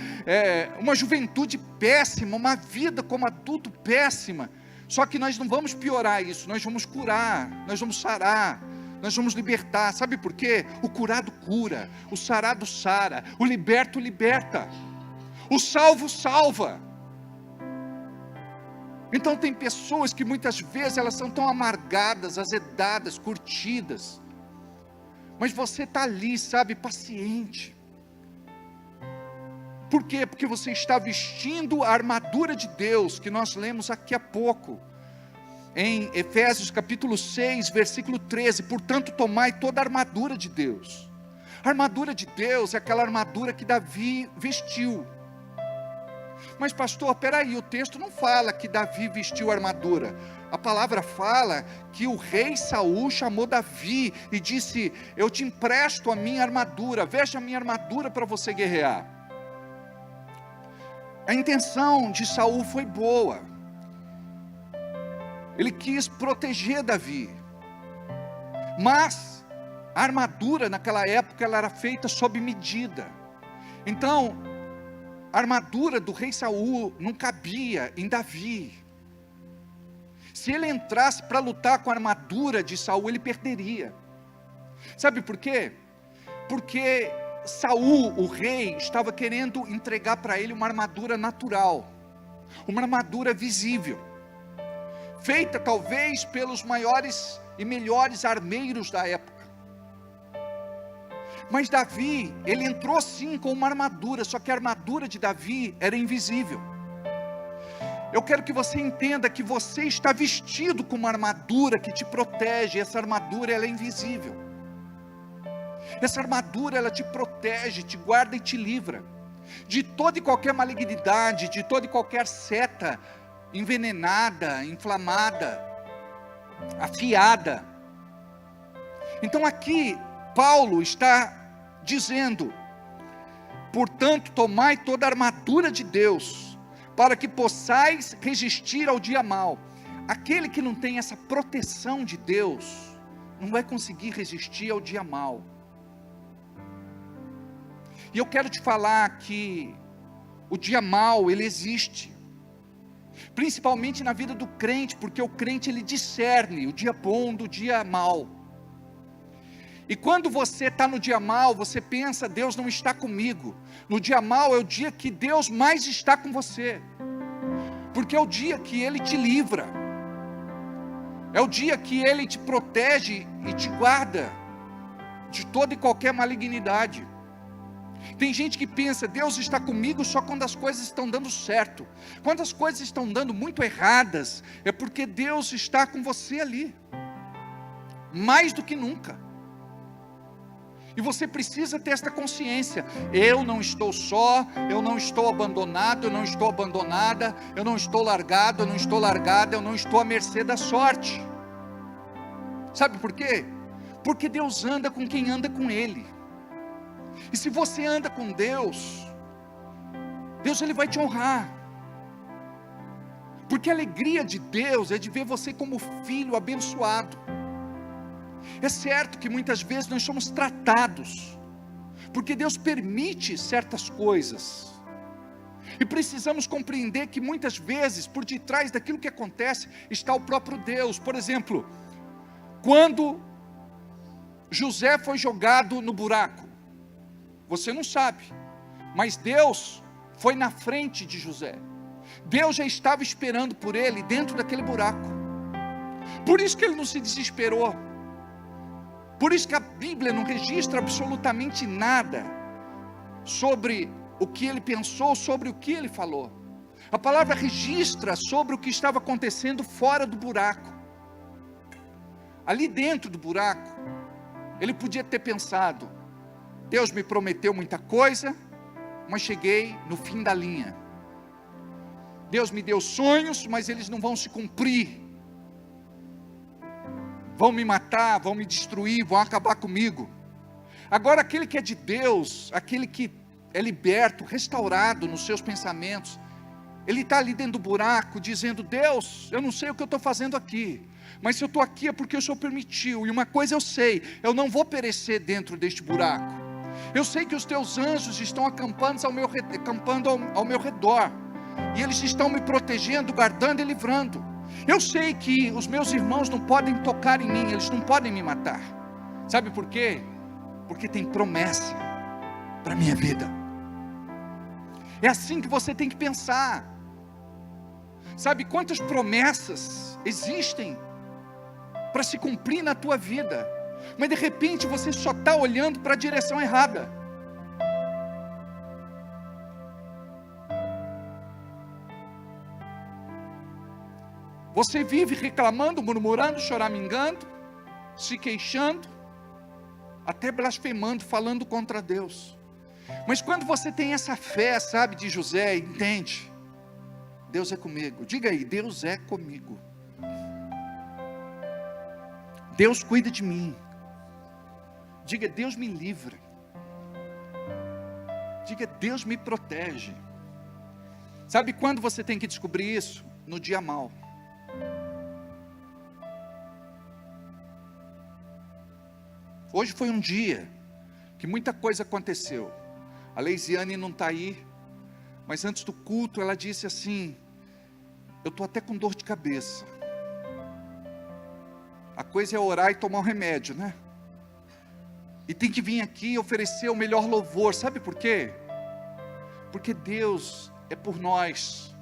uma juventude péssima, uma vida como adulto péssima. Só que nós não vamos piorar isso, nós vamos curar, nós vamos sarar, nós vamos libertar. Sabe por quê? O curado cura, o sarado sara, o liberto liberta, o salvo salva. Então tem pessoas que muitas vezes elas são tão amargadas, azedadas, curtidas, mas você está ali, sabe, paciente. Por quê? Porque você está vestindo a armadura de Deus, que nós lemos aqui há pouco, em Efésios capítulo 6, versículo 13, portanto tomai toda a armadura de Deus. A armadura de Deus é aquela armadura que Davi vestiu. Mas pastor, peraí, o texto não fala que Davi vestiu a armadura. A palavra fala que o rei Saul chamou Davi e disse: eu te empresto a minha armadura, veja a minha armadura para você guerrear. A intenção de Saul foi boa. Ele quis proteger Davi. Mas a armadura naquela época ela era feita sob medida. Então, a armadura do rei Saul não cabia em Davi. Se ele entrasse para lutar com a armadura de Saul, ele perderia. Sabe por quê? Porque Saul, o rei, estava querendo entregar para ele uma armadura natural, uma armadura visível, feita talvez pelos maiores e melhores armeiros da época. Mas Davi, ele entrou sim com uma armadura, só que a armadura de Davi era invisível. Eu quero que você entenda que você está vestido com uma armadura que te protege. Essa armadura ela é invisível. Essa armadura ela te protege, te guarda e te livra de toda e qualquer malignidade, de toda e qualquer seta envenenada, inflamada, afiada. Então aqui Paulo está dizendo: portanto tomai toda a armadura de Deus, para que possais resistir ao dia mau. Aquele que não tem essa proteção de Deus, não vai conseguir resistir ao dia mau. E eu quero te falar que o dia mau, ele existe, principalmente na vida do crente, porque o crente ele discerne o dia bom do dia mau. E quando você está no dia mau, você pensa: Deus não está comigo. No dia mau é o dia que Deus mais está com você, porque é o dia que Ele te livra, é o dia que Ele te protege e te guarda de toda e qualquer malignidade. Tem gente que pensa: Deus está comigo só quando as coisas estão dando certo. Quando as coisas estão dando muito erradas, é porque Deus está com você ali, mais do que nunca. E você precisa ter esta consciência: eu não estou só, eu não estou abandonado, eu não estou abandonada, eu não estou largado, eu não estou largada, eu não estou à mercê da sorte. Sabe por quê? Porque Deus anda com quem anda com Ele. E se você anda com Deus, Deus ele vai te honrar. Porque a alegria de Deus é de ver você como filho abençoado. É certo que muitas vezes nós somos tratados, porque Deus permite certas coisas. E precisamos compreender que muitas vezes, por detrás daquilo que acontece, está o próprio Deus. Por exemplo, quando José foi jogado no buraco, você não sabe, mas Deus foi na frente de José. Deus já estava esperando por ele dentro daquele buraco. Por isso que ele não se desesperou. Por isso que a Bíblia não registra absolutamente nada sobre o que ele pensou, sobre o que ele falou. A palavra registra sobre o que estava acontecendo fora do buraco. Ali dentro do buraco, ele podia ter pensado: Deus me prometeu muita coisa, mas cheguei no fim da linha. Deus me deu sonhos, mas eles não vão se cumprir. Vão me matar, vão me destruir, vão acabar comigo. Agora aquele que é de Deus, aquele que é liberto, restaurado nos seus pensamentos, ele está ali dentro do buraco dizendo: Deus, eu não sei o que eu estou fazendo aqui, mas se eu estou aqui é porque o Senhor permitiu. E uma coisa eu sei, eu não vou perecer dentro deste buraco. Eu sei que os teus anjos estão acampando ao meu redor, e eles estão me protegendo, guardando e livrando. Eu sei que os meus irmãos não podem tocar em mim, eles não podem me matar. Sabe por quê? Porque tem promessa para a minha vida. É assim que você tem que pensar. Sabe quantas promessas existem para se cumprir na tua vida, mas de repente você só está olhando para a direção errada. Você vive reclamando, murmurando, choramingando, se queixando, até blasfemando, falando contra Deus. Mas quando você tem essa fé, sabe, de José, entende? Deus é comigo. Diga aí: Deus é comigo. Deus cuida de mim. Diga: Deus me livra. Diga: Deus me protege. Sabe quando você tem que descobrir isso? No dia mau. Hoje foi um dia que muita coisa aconteceu. A Leisiane não está aí, mas antes do culto ela disse assim: eu estou até com dor de cabeça. A coisa é orar e tomar um remédio, né? E tem que vir aqui e oferecer o melhor louvor. Sabe por quê? Porque Deus é por nós.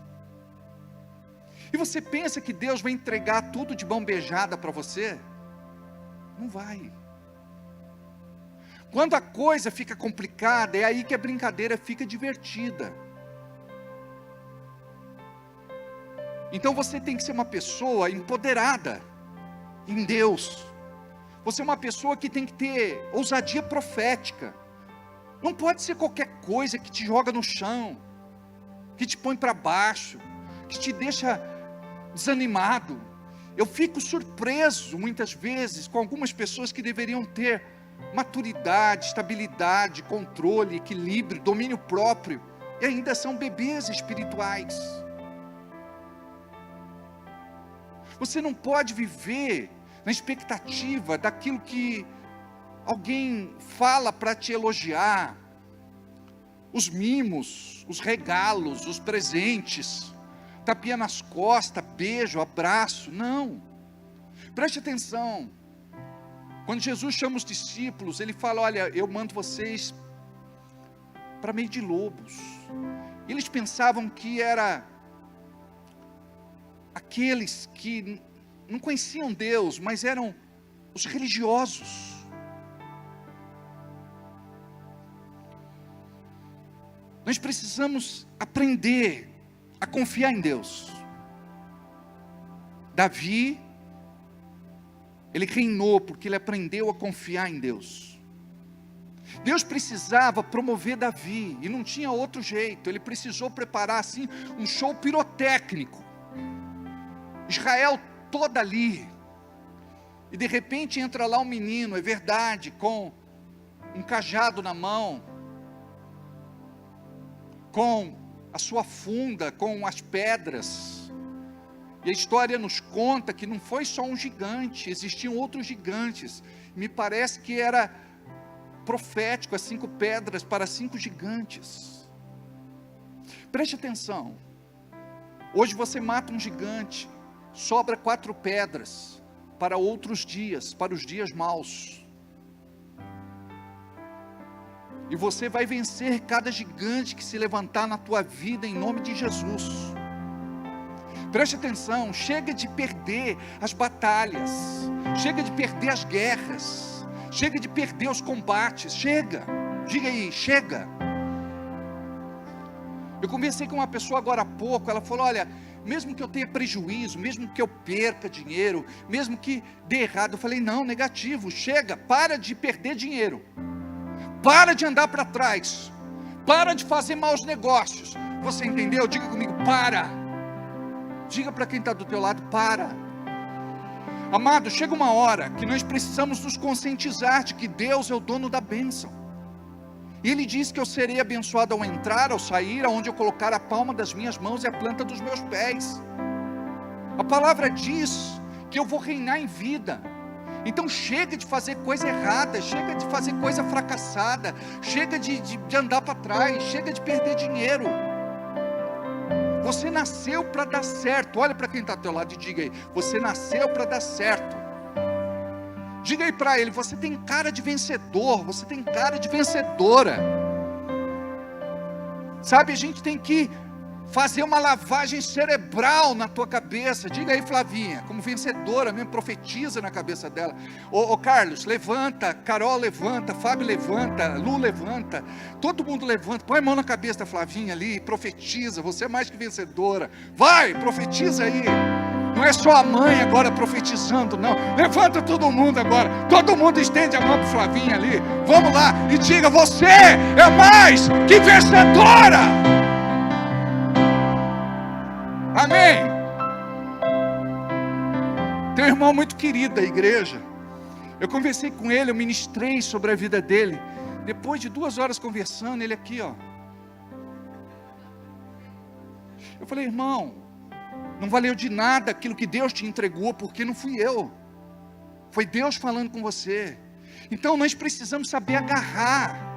E você pensa que Deus vai entregar tudo de mão beijada para você? Não vai. Quando a coisa fica complicada, é aí que a brincadeira fica divertida. Então você tem que ser uma pessoa empoderada em Deus. Você é uma pessoa que tem que ter ousadia profética. Não pode ser qualquer coisa que te joga no chão, que te põe para baixo, que te deixa desanimado. Eu fico surpreso muitas vezes com algumas pessoas que deveriam ter maturidade, estabilidade, controle, equilíbrio, domínio próprio, e ainda são bebês espirituais. Você não pode viver na expectativa daquilo que alguém fala para te elogiar, os mimos, os regalos, os presentes, tapinha nas costas, beijo, abraço. Não, preste atenção. Quando Jesus chama os discípulos, ele fala: olha, eu mando vocês para meio de lobos. Eles pensavam que era aqueles que não conheciam Deus, mas eram os religiosos. Nós precisamos aprender a confiar em Deus. Davi, ele reinou porque ele aprendeu a confiar em Deus. Deus precisava promover Davi, e não tinha outro jeito. Ele precisou preparar assim um show pirotécnico. Israel toda ali, e de repente entra lá um menino, é verdade, com um cajado na mão, com a sua funda, com as pedras, E a história nos conta que não foi só um gigante, existiam outros gigantes. Me parece que era profético, as 5 pedras para 5 gigantes. Preste atenção. Hoje você mata um gigante, sobra 4 pedras para outros dias, para os dias maus. E você vai vencer cada gigante que se levantar na tua vida em nome de Jesus. Preste atenção, chega de perder as batalhas, chega de perder as guerras, chega de perder os combates, chega, diga aí, chega. Eu conversei com uma pessoa agora há pouco, ela falou, olha, mesmo que eu tenha prejuízo, mesmo que eu perca dinheiro, mesmo que dê errado, eu falei, não, negativo, chega, para de perder dinheiro, para de andar para trás, para de fazer maus negócios, você entendeu? Diga comigo, para. Diga para quem está do teu lado, para. Amado, chega uma hora que nós precisamos nos conscientizar de que Deus é o dono da bênção. Ele diz que eu serei abençoado ao entrar, ao sair, aonde eu colocar a palma das minhas mãos e a planta dos meus pés. A palavra diz que eu vou reinar em vida. Então chega de fazer coisa errada, chega de fazer coisa fracassada, chega de andar para trás, chega de perder dinheiro. Você nasceu para dar certo. Olha para quem está ao teu lado e diga aí, você nasceu para dar certo. Diga aí para ele, você tem cara de vencedor, você tem cara de vencedora. Sabe, a gente tem que fazer uma lavagem cerebral na tua cabeça. Diga aí, Flavinha, como vencedora mesmo, profetiza na cabeça dela. Ô Carlos, levanta, Carol levanta, Fábio levanta, Lu levanta, todo mundo levanta, põe a mão na cabeça da Flavinha ali e profetiza, você é mais que vencedora. Vai, profetiza aí. Não é só a mãe agora profetizando, não. Levanta todo mundo agora. Todo mundo estende a mão para Flavinha ali. Vamos lá e diga, você é mais que vencedora. Amém. Tem um irmão muito querido da igreja. Eu conversei com ele, eu ministrei sobre a vida dele. Depois de 2 horas conversando, ele aqui, ó. Eu falei, irmão, não valeu de nada aquilo que Deus te entregou, porque não fui eu. Foi Deus falando com você. Então nós precisamos saber agarrar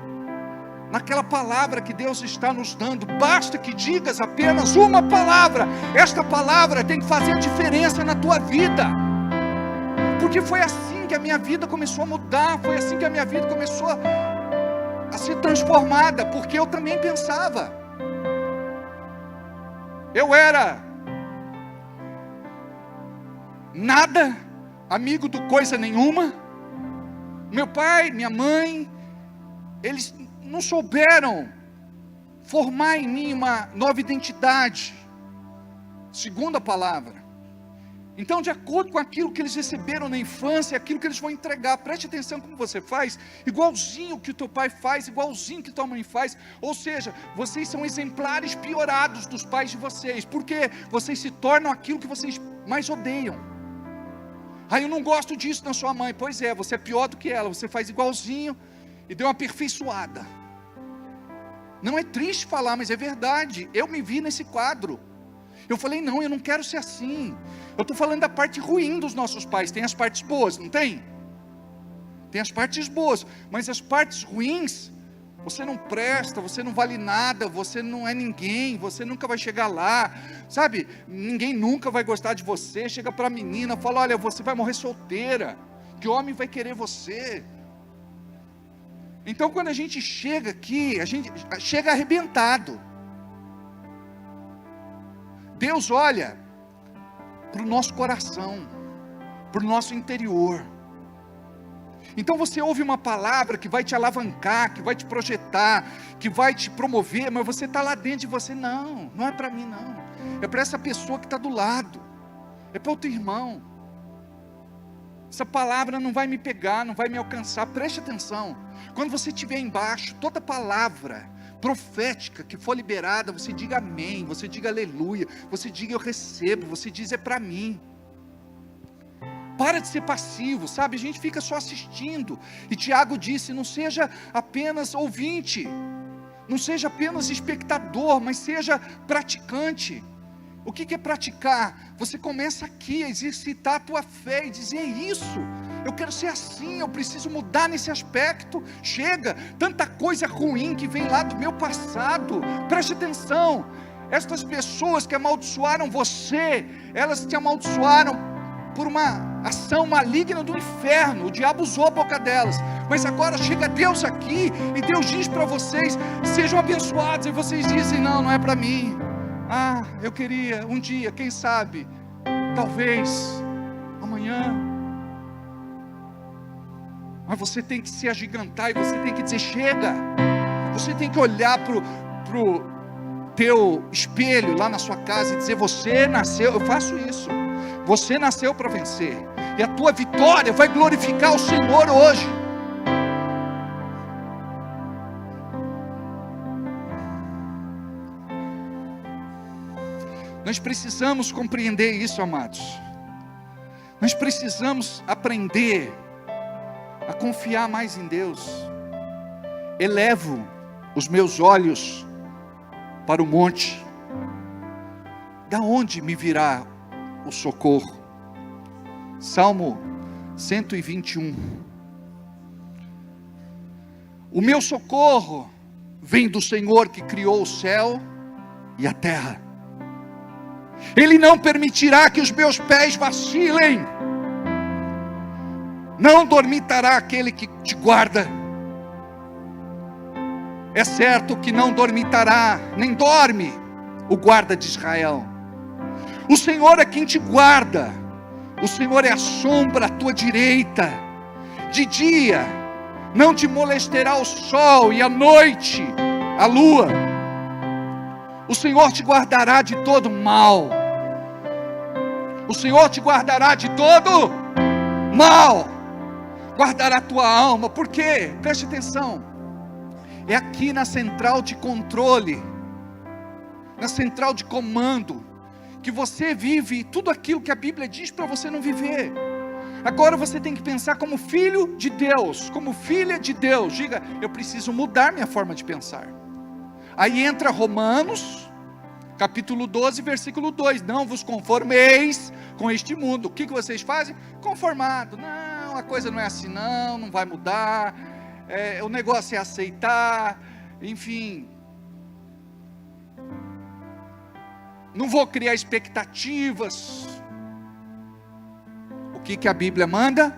naquela palavra que Deus está nos dando. Basta que digas apenas uma palavra. Esta palavra tem que fazer a diferença na tua vida. Porque foi assim que a minha vida começou a mudar. Foi assim que a minha vida começou a ser transformada. Porque eu também pensava. Eu era nada, amigo do coisa nenhuma. Meu pai, minha mãe, eles não souberam formar em mim uma nova identidade, segundo a palavra. Então, de acordo com aquilo que eles receberam na infância, aquilo que eles vão entregar, preste atenção como você faz, igualzinho que o teu pai faz, igualzinho que tua mãe faz. Ou seja, vocês são exemplares piorados dos pais de vocês, porque vocês se tornam aquilo que vocês mais odeiam. Ah, eu não gosto disso na sua mãe. Pois é, você é pior do que ela, você faz igualzinho e deu uma aperfeiçoada. Não é triste falar, mas é verdade. Eu me vi nesse quadro. Eu falei, não, eu não quero ser assim. Eu estou falando da parte ruim dos nossos pais. Tem as partes boas, não tem? Tem as partes boas, mas as partes ruins, você não presta, você não vale nada, você não é ninguém, você nunca vai chegar lá, sabe? Ninguém nunca vai gostar de você. Chega para a menina, fala, olha, você vai morrer solteira, que homem vai querer você? Então quando a gente chega aqui, a gente chega arrebentado. Deus olha para o nosso coração, para o nosso interior. Então você ouve uma palavra que vai te alavancar, que vai te projetar, que vai te promover, mas você está lá dentro de você, não é para mim não, é para essa pessoa que está do lado, é para o teu irmão. Essa palavra não vai me pegar, não vai me alcançar. Preste atenção, quando você estiver embaixo, toda palavra profética que for liberada, você diga amém, você diga aleluia, você diga eu recebo, você diz é para mim. Para de ser passivo, sabe? A gente fica só assistindo. E Tiago disse, não seja apenas ouvinte, não seja apenas espectador, mas seja praticante. O que é praticar? Você começa aqui a exercitar a tua fé e dizer: isso, eu quero ser assim, eu preciso mudar nesse aspecto. Chega, tanta coisa ruim que vem lá do meu passado. Preste atenção, estas pessoas que amaldiçoaram você, elas te amaldiçoaram por uma ação maligna do inferno. O diabo usou a boca delas, mas agora chega Deus aqui, e Deus diz para vocês: sejam abençoados, e vocês dizem: não é para mim. Eu queria um dia, quem sabe, talvez amanhã. Mas você tem que se agigantar, e você tem que dizer: chega. Você tem que olhar pro teu espelho lá na sua casa e dizer: você nasceu, eu faço isso, você nasceu para vencer, e a tua vitória vai glorificar o Senhor hoje. Nós precisamos compreender isso, amados. Nós precisamos aprender a confiar mais em Deus. Elevo os meus olhos para o monte. Da onde me virá o socorro? Salmo 121. O meu socorro vem do Senhor que criou o céu e a terra. Ele não permitirá que os meus pés vacilem. Não dormitará aquele que te guarda. É certo que não dormitará, nem dorme o guarda de Israel. O Senhor é quem te guarda. O Senhor é a sombra à tua direita. De dia não te molestará o sol, e à noite a lua. O Senhor te guardará de todo mal. O Senhor te guardará de todo mal. Guardará a tua alma. Por quê? Preste atenção. É aqui na central de controle, na central de comando, que você vive tudo aquilo que a Bíblia diz para você não viver. Agora você tem que pensar como filho de Deus, como filha de Deus. Diga: eu preciso mudar minha forma de pensar. Aí entra Romanos, capítulo 12, versículo 2. Não vos conformeis com este mundo. O que vocês fazem? Conformado. Não, a coisa não é assim, não vai mudar. O negócio é aceitar. Enfim, não vou criar expectativas. O que a Bíblia manda?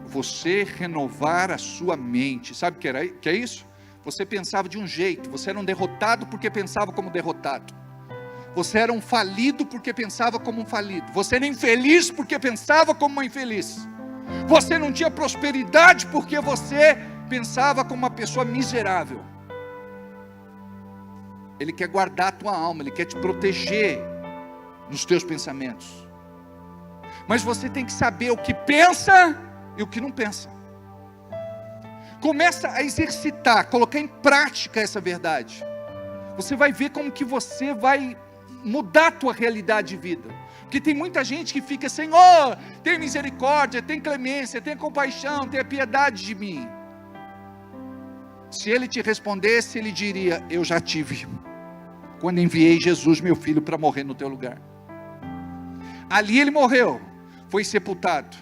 Você renovar a sua mente. Sabe o que é isso? Você pensava de um jeito, você era um derrotado porque pensava como derrotado. Você era um falido porque pensava como um falido. Você era infeliz porque pensava como uma infeliz. Você não tinha prosperidade porque você pensava como uma pessoa miserável. Ele quer guardar a tua alma, Ele quer te proteger nos teus pensamentos. Mas você tem que saber o que pensa e o que não pensa. Começa a exercitar, colocar em prática essa verdade. Você vai ver como que você vai mudar a tua realidade de vida. Porque tem muita gente que fica: Senhor, tem misericórdia, tem clemência, tem compaixão, tem piedade de mim. Se Ele te respondesse, Ele diria: eu já tive, quando enviei Jesus, meu filho, para morrer no teu lugar. Ali Ele morreu, foi sepultado,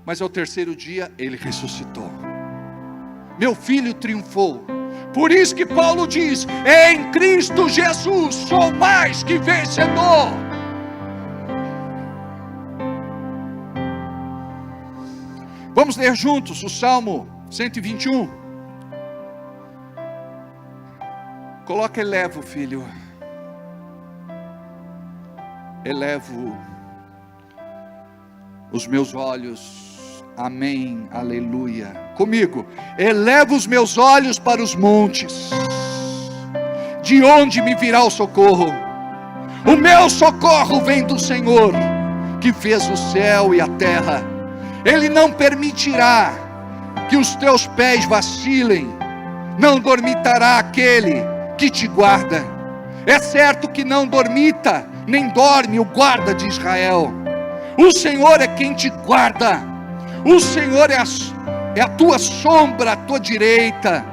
mas ao terceiro dia Ele ressuscitou. Meu filho triunfou. Por isso que Paulo diz: em Cristo Jesus sou mais que vencedor. Vamos ler juntos o Salmo 121. Coloca: elevo, filho. Elevo os meus olhos. Amém, aleluia. Comigo: elevo os meus olhos para os montes. De onde me virá o socorro? O meu socorro vem do Senhor, que fez o céu e a terra. Ele não permitirá que os teus pés vacilem. Não dormitará aquele que te guarda. É certo que não dormita, nem dorme o guarda de Israel. O Senhor é quem te guarda. O Senhor é a tua sombra à tua direita.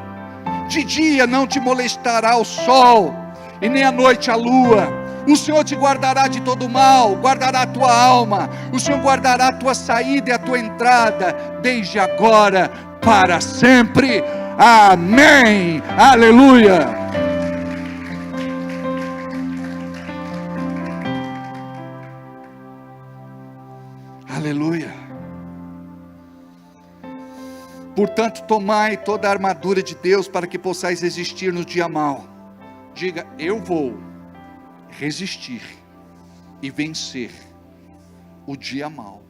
De dia não te molestará o sol, e nem à noite a lua. O Senhor te guardará de todo mal, guardará a tua alma. O Senhor guardará a tua saída e a tua entrada, desde agora para sempre. Amém. Aleluia. Aleluia. Portanto, tomai toda a armadura de Deus para que possais resistir no dia mau. Diga: eu vou resistir e vencer o dia mau.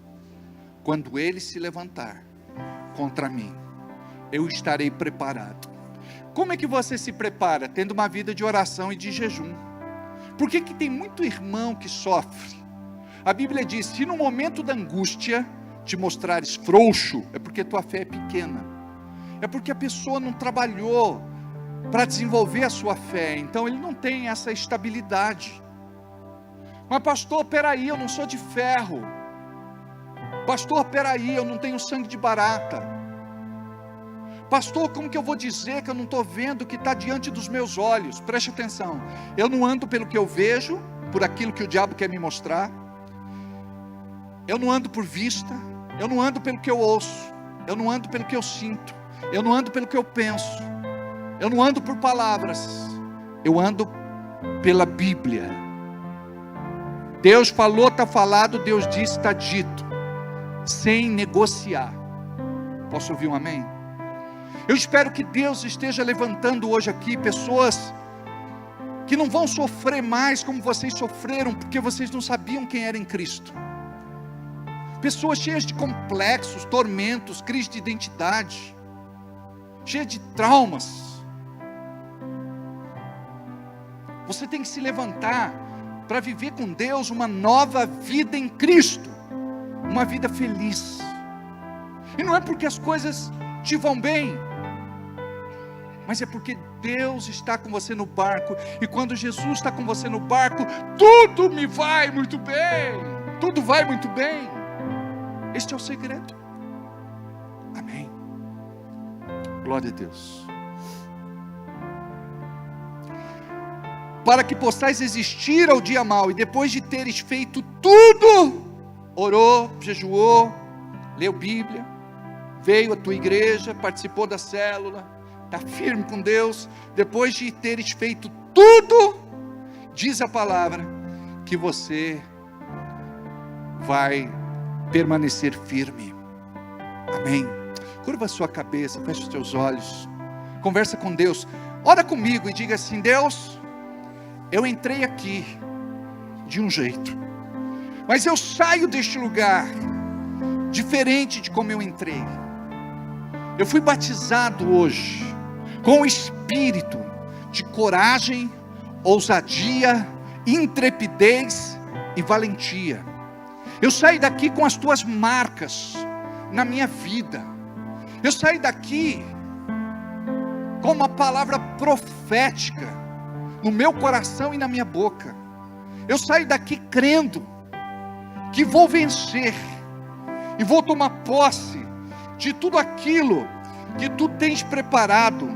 Quando ele se levantar contra mim, eu estarei preparado. Como é que você se prepara? Tendo uma vida de oração e de jejum. Por que tem muito irmão que sofre? A Bíblia diz: se no momento da angústia te mostrares frouxo, é porque tua fé é pequena, é porque a pessoa não trabalhou para desenvolver a sua fé, então ele não tem essa estabilidade. Mas pastor, peraí, eu não sou de ferro. Pastor, peraí, eu não tenho sangue de barata. Pastor, como que eu vou dizer que eu não estou vendo o que está diante dos meus olhos? Preste atenção, eu não ando pelo que eu vejo, por aquilo que o diabo quer me mostrar. Eu não ando por vista, eu não ando pelo que eu ouço, eu não ando pelo que eu sinto, eu não ando pelo que eu penso, eu não ando por palavras, eu ando pela Bíblia. Deus falou, está falado, Deus disse, está dito, sem negociar. Posso ouvir um amém? Eu espero que Deus esteja levantando hoje aqui pessoas que não vão sofrer mais como vocês sofreram, porque vocês não sabiam quem era em Cristo. Pessoas cheias de complexos, tormentos, crise de identidade, cheias de traumas. Você tem que se levantar para viver com Deus uma nova vida em Cristo, uma vida feliz. E não é porque as coisas te vão bem, mas é porque Deus está com você no barco, e quando Jesus está com você no barco, tudo me vai muito bem, tudo vai muito bem. Este é o segredo. Amém. Glória a Deus. Para que possais resistir ao dia mau, e depois de teres feito tudo, orou, jejuou, leu Bíblia, veio à tua igreja, participou da célula, está firme com Deus, depois de teres feito tudo, diz a palavra, que você vai permanecer firme. Amém. Curva a sua cabeça, feche os teus olhos, conversa com Deus, ora comigo e diga assim: Deus, eu entrei aqui de um jeito, mas eu saio deste lugar diferente de como eu entrei. Eu fui batizado hoje com o espírito de coragem, ousadia, intrepidez e valentia. Eu saio daqui com as tuas marcas na minha vida. Eu saio daqui com uma palavra profética no meu coração e na minha boca. Eu saio daqui crendo que vou vencer e vou tomar posse de tudo aquilo que tu tens preparado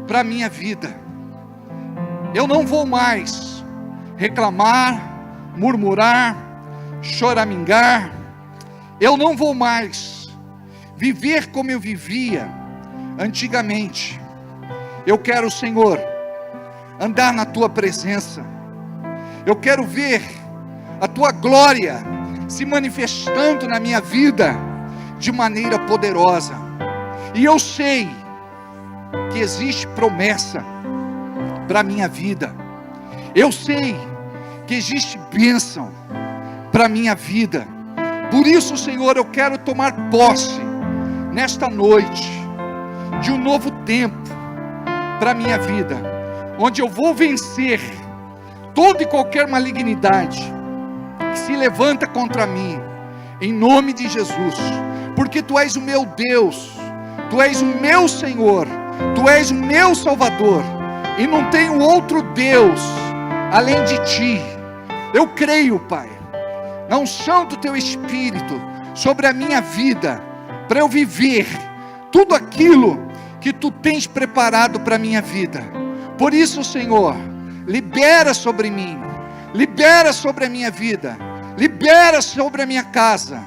para a minha vida. Eu não vou mais reclamar, murmurar, choramingar. Eu não vou mais viver como eu vivia antigamente. Eu quero, Senhor, andar na tua presença. Eu quero ver a tua glória se manifestando na minha vida de maneira poderosa. E eu sei que existe promessa para a minha vida. Eu sei que existe bênção para a minha vida. Por isso, Senhor, eu quero tomar posse nesta noite de um novo tempo para a minha vida, onde eu vou vencer toda e qualquer malignidade que se levanta contra mim, em nome de Jesus, porque tu és o meu Deus, tu és o meu Senhor, tu és o meu Salvador, e não tenho outro Deus além de ti. Eu creio, Pai, na unção do teu Espírito sobre a minha vida, para eu viver tudo aquilo que tu tens preparado para a minha vida. Por isso, Senhor, libera sobre mim, libera sobre a minha vida, libera sobre a minha casa,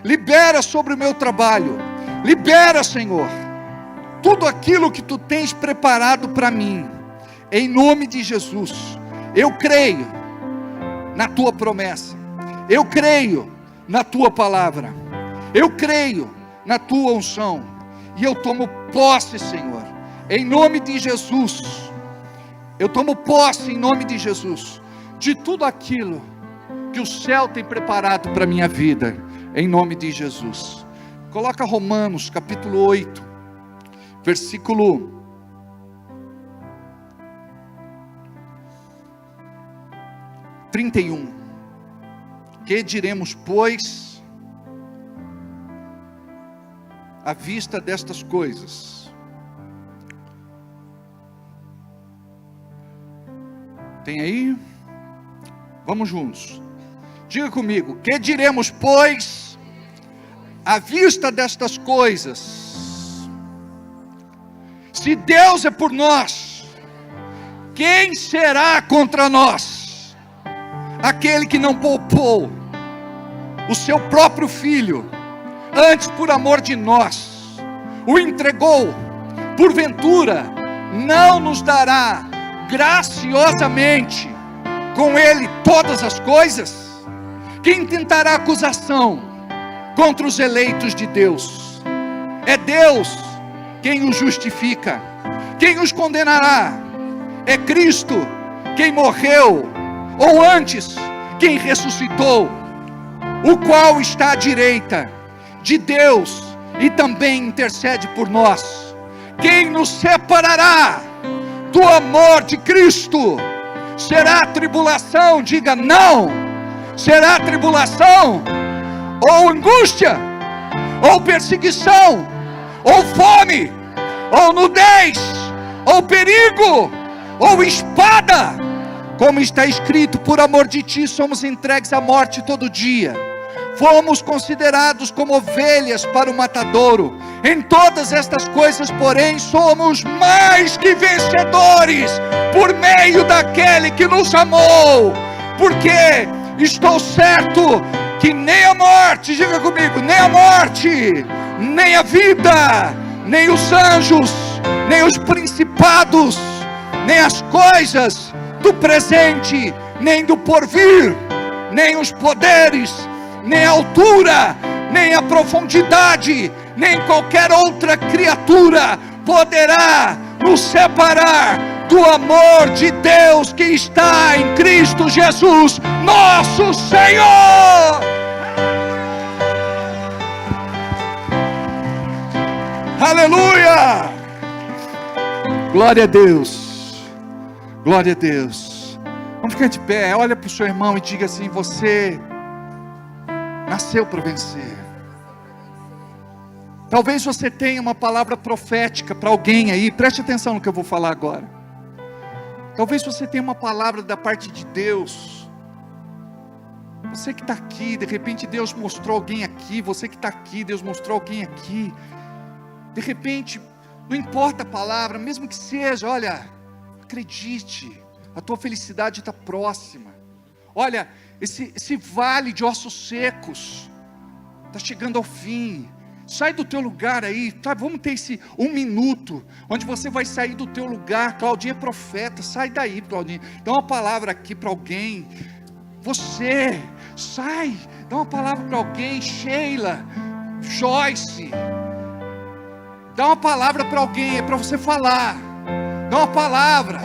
libera sobre o meu trabalho, libera, Senhor, tudo aquilo que Tu tens preparado para mim, em nome de Jesus. Eu creio na Tua promessa, eu creio na Tua palavra, eu creio na Tua unção, e eu tomo posse, Senhor, em nome de Jesus. Eu tomo posse em nome de Jesus, de tudo aquilo que o céu tem preparado para a minha vida, em nome de Jesus. Coloca Romanos capítulo 8, versículo 31. Que diremos, pois, à vista destas coisas? Tem aí? Vamos juntos. Diga comigo. Que diremos, pois, à vista destas coisas? Se Deus é por nós, quem será contra nós? Aquele que não poupou o seu próprio filho, antes por amor de nós, o entregou, porventura não nos dará graciosamente com ele todas as coisas? Quem tentará acusação contra os eleitos de Deus? É Deus quem os justifica. Quem os condenará? É Cristo quem morreu, ou antes, quem ressuscitou, o qual está à direita de Deus e também intercede por nós. Quem nos separará do amor de Cristo? Será tribulação? Diga não. Será tribulação, ou angústia, ou perseguição, ou fome, ou nudez, ou perigo, ou espada? Como está escrito, por amor de Ti somos entregues à morte todo dia. Fomos considerados como ovelhas para o matadouro. Em todas estas coisas, porém, somos mais que vencedores, por meio daquele que nos amou. Porque estou certo que nem a morte, diga comigo, nem a morte, nem a vida, nem os anjos, nem os principados, nem as coisas do presente, nem do porvir, nem os poderes, nem a altura, nem a profundidade, nem qualquer outra criatura poderá nos separar do amor de Deus que está em Cristo Jesus, nosso Senhor. Aleluia! Glória a Deus, glória a Deus. Vamos ficar de pé, olha para o seu irmão e diga assim: você nasceu para vencer. Talvez você tenha uma palavra profética para alguém aí, preste atenção no que eu vou falar agora. Talvez você tenha uma palavra da parte de Deus. Você que está aqui, de repente Deus mostrou alguém aqui. Você que está aqui, Deus mostrou alguém aqui. De repente, não importa a palavra, mesmo que seja, olha, acredite, a tua felicidade está próxima. Olha, esse vale de ossos secos está chegando ao fim. Sai do teu lugar aí, tá? Vamos ter esse 1 minuto, onde você vai sair do teu lugar. Claudinha é profeta, sai daí, Claudinha. Dá uma palavra aqui para alguém. Você, sai, dá uma palavra para alguém. Sheila, Joyce, dá uma palavra para alguém, é para você falar. Dá uma palavra,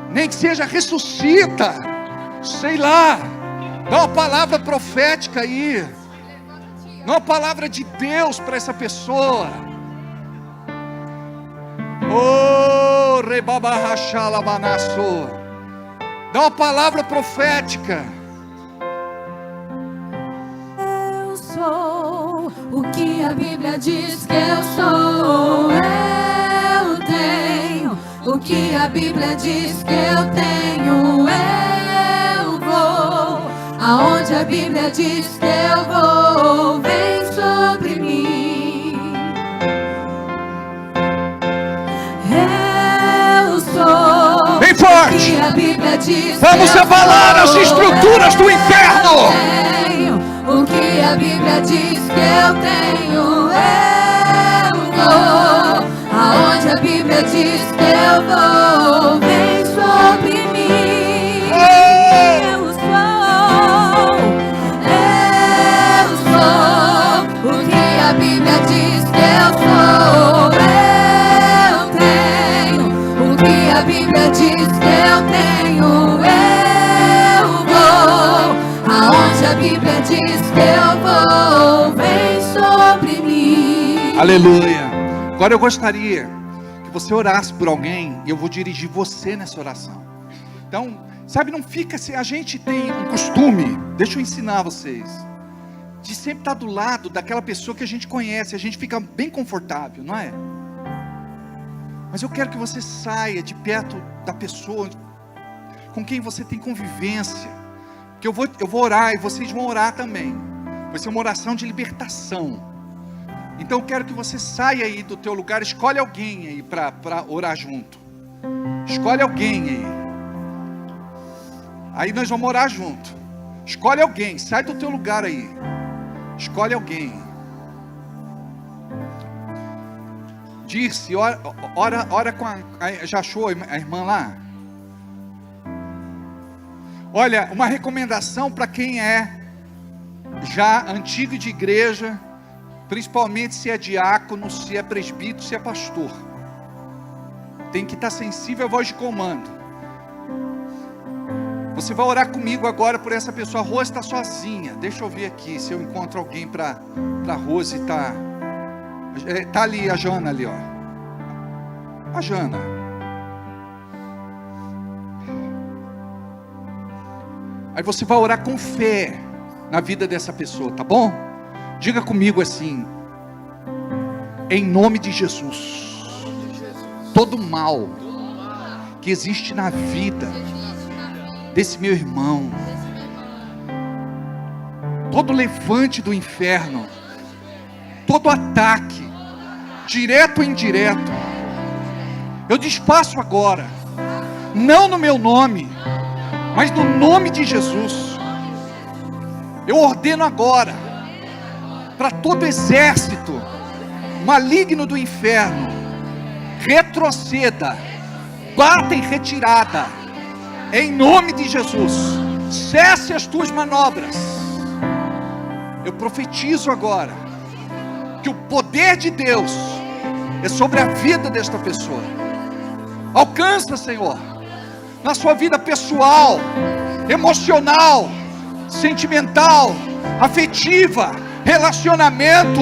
nem que seja ressuscita, sei lá. Dá uma palavra profética aí. Dá uma palavra de Deus para essa pessoa. Oh, rebabarrachalabanaço. Dá uma palavra profética. Eu sou o que a Bíblia diz que eu sou. Eu tenho o que a Bíblia diz que eu tenho. Eu vou aonde a Bíblia diz que eu vou. Vem sobre mim. Eu sou Bem forte. a Bíblia diz. Vamos abalar as estruturas do inferno. O que a Bíblia diz que eu tenho, eu vou. Aonde a Bíblia diz que eu vou, vem sobre mim. Eu sou o que a Bíblia diz que eu sou. Eu tenho o que a Bíblia diz que eu tenho, eu vou. Aonde a Bíblia diz que eu vou, vem sobre mim. Aleluia. Agora eu gostaria que você orasse por alguém e eu vou dirigir você nessa oração. Então, sabe, não fica assim, a gente tem um costume, deixa eu ensinar vocês, de sempre estar do lado daquela pessoa que a gente conhece, a gente fica bem confortável, não é? Mas eu quero que você saia de perto da pessoa com quem você tem convivência, que eu vou orar e vocês vão orar também. Vai ser uma oração de libertação. Então eu quero que você saia aí do teu lugar, escolhe alguém aí para orar junto. Escolhe alguém aí. Aí nós vamos orar junto. Escolhe alguém, sai do teu lugar aí. Escolhe alguém. Dirce, ora com já achou a irmã lá? Olha, uma recomendação para quem é já antigo de igreja, principalmente se é diácono, se é presbítero, se é pastor, tem que estar sensível à voz de comando. Você vai orar comigo agora por essa pessoa. A Rose está sozinha, deixa eu ver aqui se eu encontro alguém para Rose. Tá ali a Jana ali, ó. A Jana. Aí você vai orar com fé na vida dessa pessoa, tá bom? Diga comigo assim: em nome de Jesus, todo mal que existe na vida desse meu irmão, todo levante do inferno, todo ataque, direto ou indireto, eu despaço agora, não no meu nome, mas no nome de Jesus. Eu ordeno agora para todo exército maligno do inferno, retroceda, bata em retirada, em nome de Jesus. Cesse as tuas manobras. Eu profetizo agora que o poder de Deus é sobre a vida desta pessoa. Alcança, Senhor, na sua vida pessoal, emocional, sentimental, afetiva, relacionamento,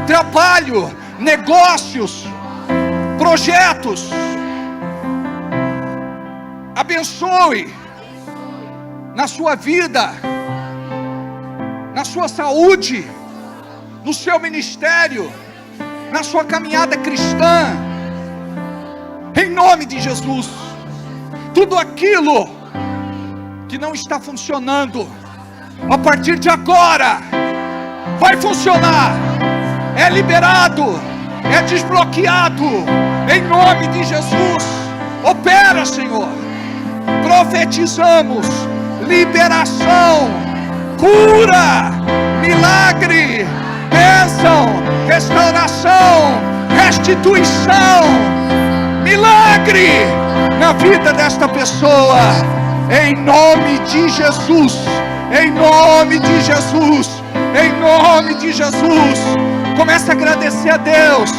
trabalho, negócios, projetos. Abençoe na sua vida, na sua saúde, no seu ministério, na sua caminhada cristã, em nome de Jesus. Tudo aquilo que não está funcionando, a partir de agora vai funcionar, é liberado, é desbloqueado, em nome de Jesus. Opera, Senhor. Profetizamos liberação, cura, milagre, bênção, restauração, restituição, milagre na vida desta pessoa, em nome de Jesus, em nome de Jesus, em nome de Jesus. Comece a agradecer a Deus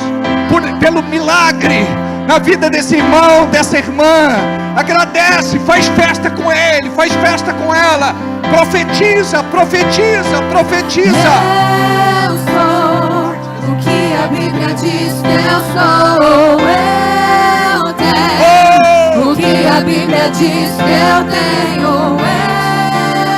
pelo milagre na vida desse irmão, dessa irmã. Agradece, faz festa com ele, faz festa com ela. Profetiza, profetiza, profetiza. Eu sou o que a Bíblia diz que eu sou. Eu tenho o que a Bíblia diz que eu tenho.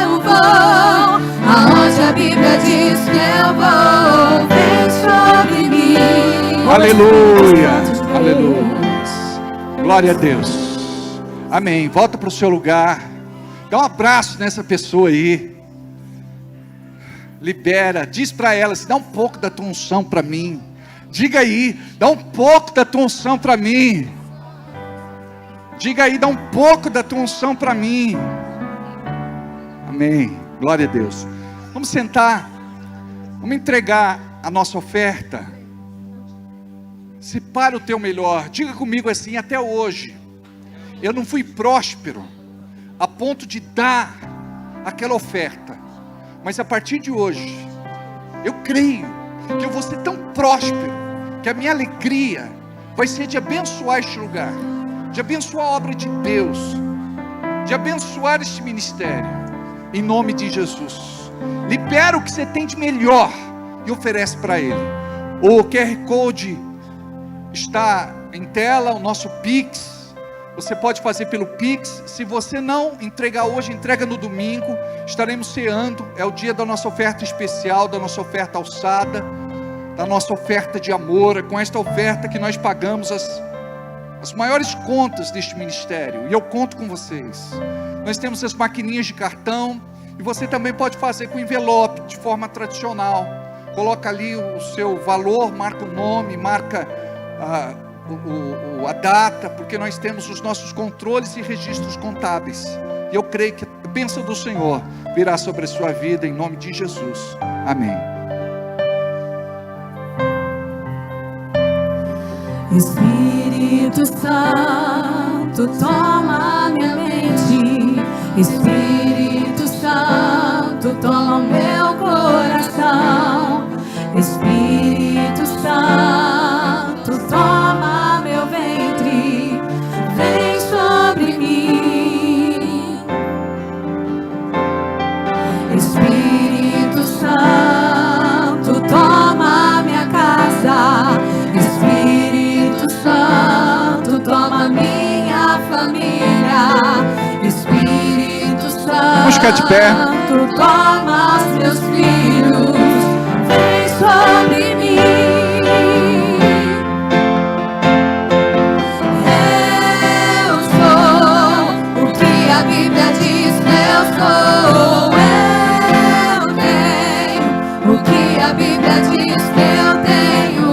Eu vou aonde a Bíblia diz que eu vou. Vem sobre mim. Aleluia, aleluia. Glória a Deus. Amém. Volta para o seu lugar. Dá um abraço nessa pessoa aí. Libera. Diz para ela: se dá um pouco da tua unção para mim. Diga aí: dá um pouco da tua unção para mim. Diga aí, dá um pouco da tua unção para mim. Amém. Glória a Deus. Vamos sentar. Vamos entregar a nossa oferta. Separa o teu melhor. Diga comigo assim: até hoje eu não fui próspero a ponto de dar aquela oferta, mas a partir de hoje eu creio que eu vou ser tão próspero que a minha alegria vai ser de abençoar este lugar, de abençoar a obra de Deus, de abençoar este ministério, em nome de Jesus. Libera o que você tem de melhor e oferece para Ele. O QR Code está em tela, o nosso Pix. Você pode fazer pelo Pix. Se você não entregar hoje, entrega no domingo. Estaremos ceando. É o dia da nossa oferta especial, da nossa oferta alçada, da nossa oferta de amor. É com esta oferta que nós pagamos as maiores contas deste ministério. E eu conto com vocês. Nós temos as maquininhas de cartão. E você também pode fazer com envelope, de forma tradicional. Coloca ali o seu valor, marca o nome, marca a data, porque nós temos os nossos controles e registros contábeis. E eu creio que a bênção do Senhor virá sobre a sua vida, em nome de Jesus. Amém. Espírito Santo, toma minha mente. Espírito Santo, toma meu coração. Espírito Santo, toma meu ventre, vem sobre mim. Espírito Santo, toma minha casa. Espírito Santo, toma minha família. Espírito Santo, vamos ficar de pé. Toma os meus filhos, vem sobre mim. Eu sou o que a Bíblia diz que eu sou. Eu tenho o que a Bíblia diz que eu tenho.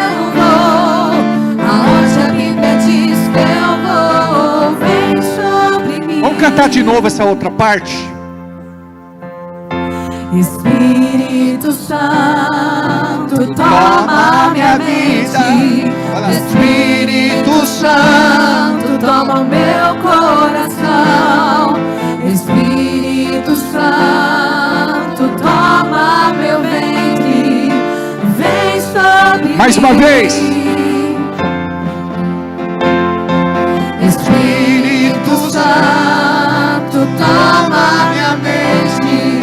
Eu vou aonde a Bíblia diz que eu vou. Vem sobre mim. Vamos cantar de novo essa outra parte. Espírito Santo, toma minha mente. Espírito Santo, toma meu coração. Espírito Santo, toma meu ventre, vem sobre mim. Mais uma vez. Espírito Santo, toma minha mente.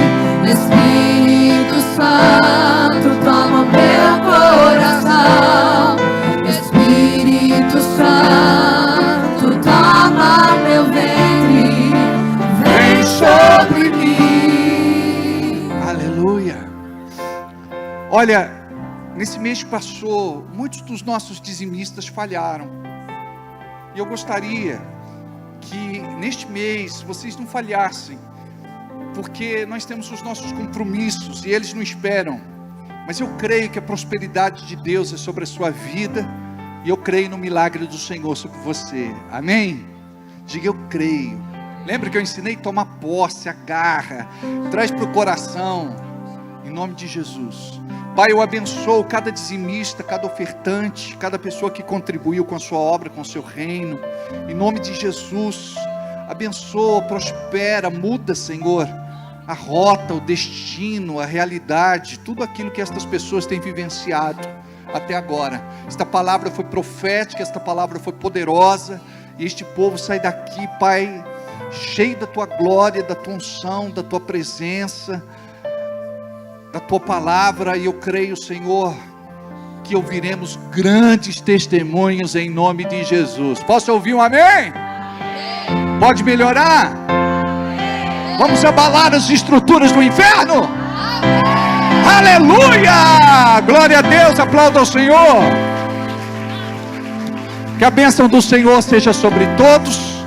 Espírito Santo, toma meu coração. Espírito Santo, toma meu ventre, vem sobre mim. Aleluia. Olha, nesse mês que passou, muitos dos nossos dizimistas falharam. E eu gostaria que neste mês vocês não falhassem, porque nós temos os nossos compromissos e eles não esperam. Mas eu creio que a prosperidade de Deus é sobre a sua vida, e eu creio no milagre do Senhor sobre você. Amém? Diga: eu creio. Lembra que eu ensinei? Toma posse, agarra, traz para o coração, em nome de Jesus. Pai, eu abençoo cada dizimista, cada ofertante, cada pessoa que contribuiu com a sua obra, com o seu reino, em nome de Jesus. Abençoa, prospera, muda, Senhor, a rota, o destino, a realidade, tudo aquilo que estas pessoas têm vivenciado até agora. Esta palavra foi profética, esta palavra foi poderosa, e este povo sai daqui, Pai, cheio da Tua glória, da Tua unção, da Tua presença, da Tua palavra. E eu creio, Senhor, que ouviremos grandes testemunhos em nome de Jesus. Posso ouvir um amém? Pode melhorar? Vamos abalar as estruturas do inferno? Aleluia! Glória a Deus, aplauda ao Senhor. Que a bênção do Senhor seja sobre todos.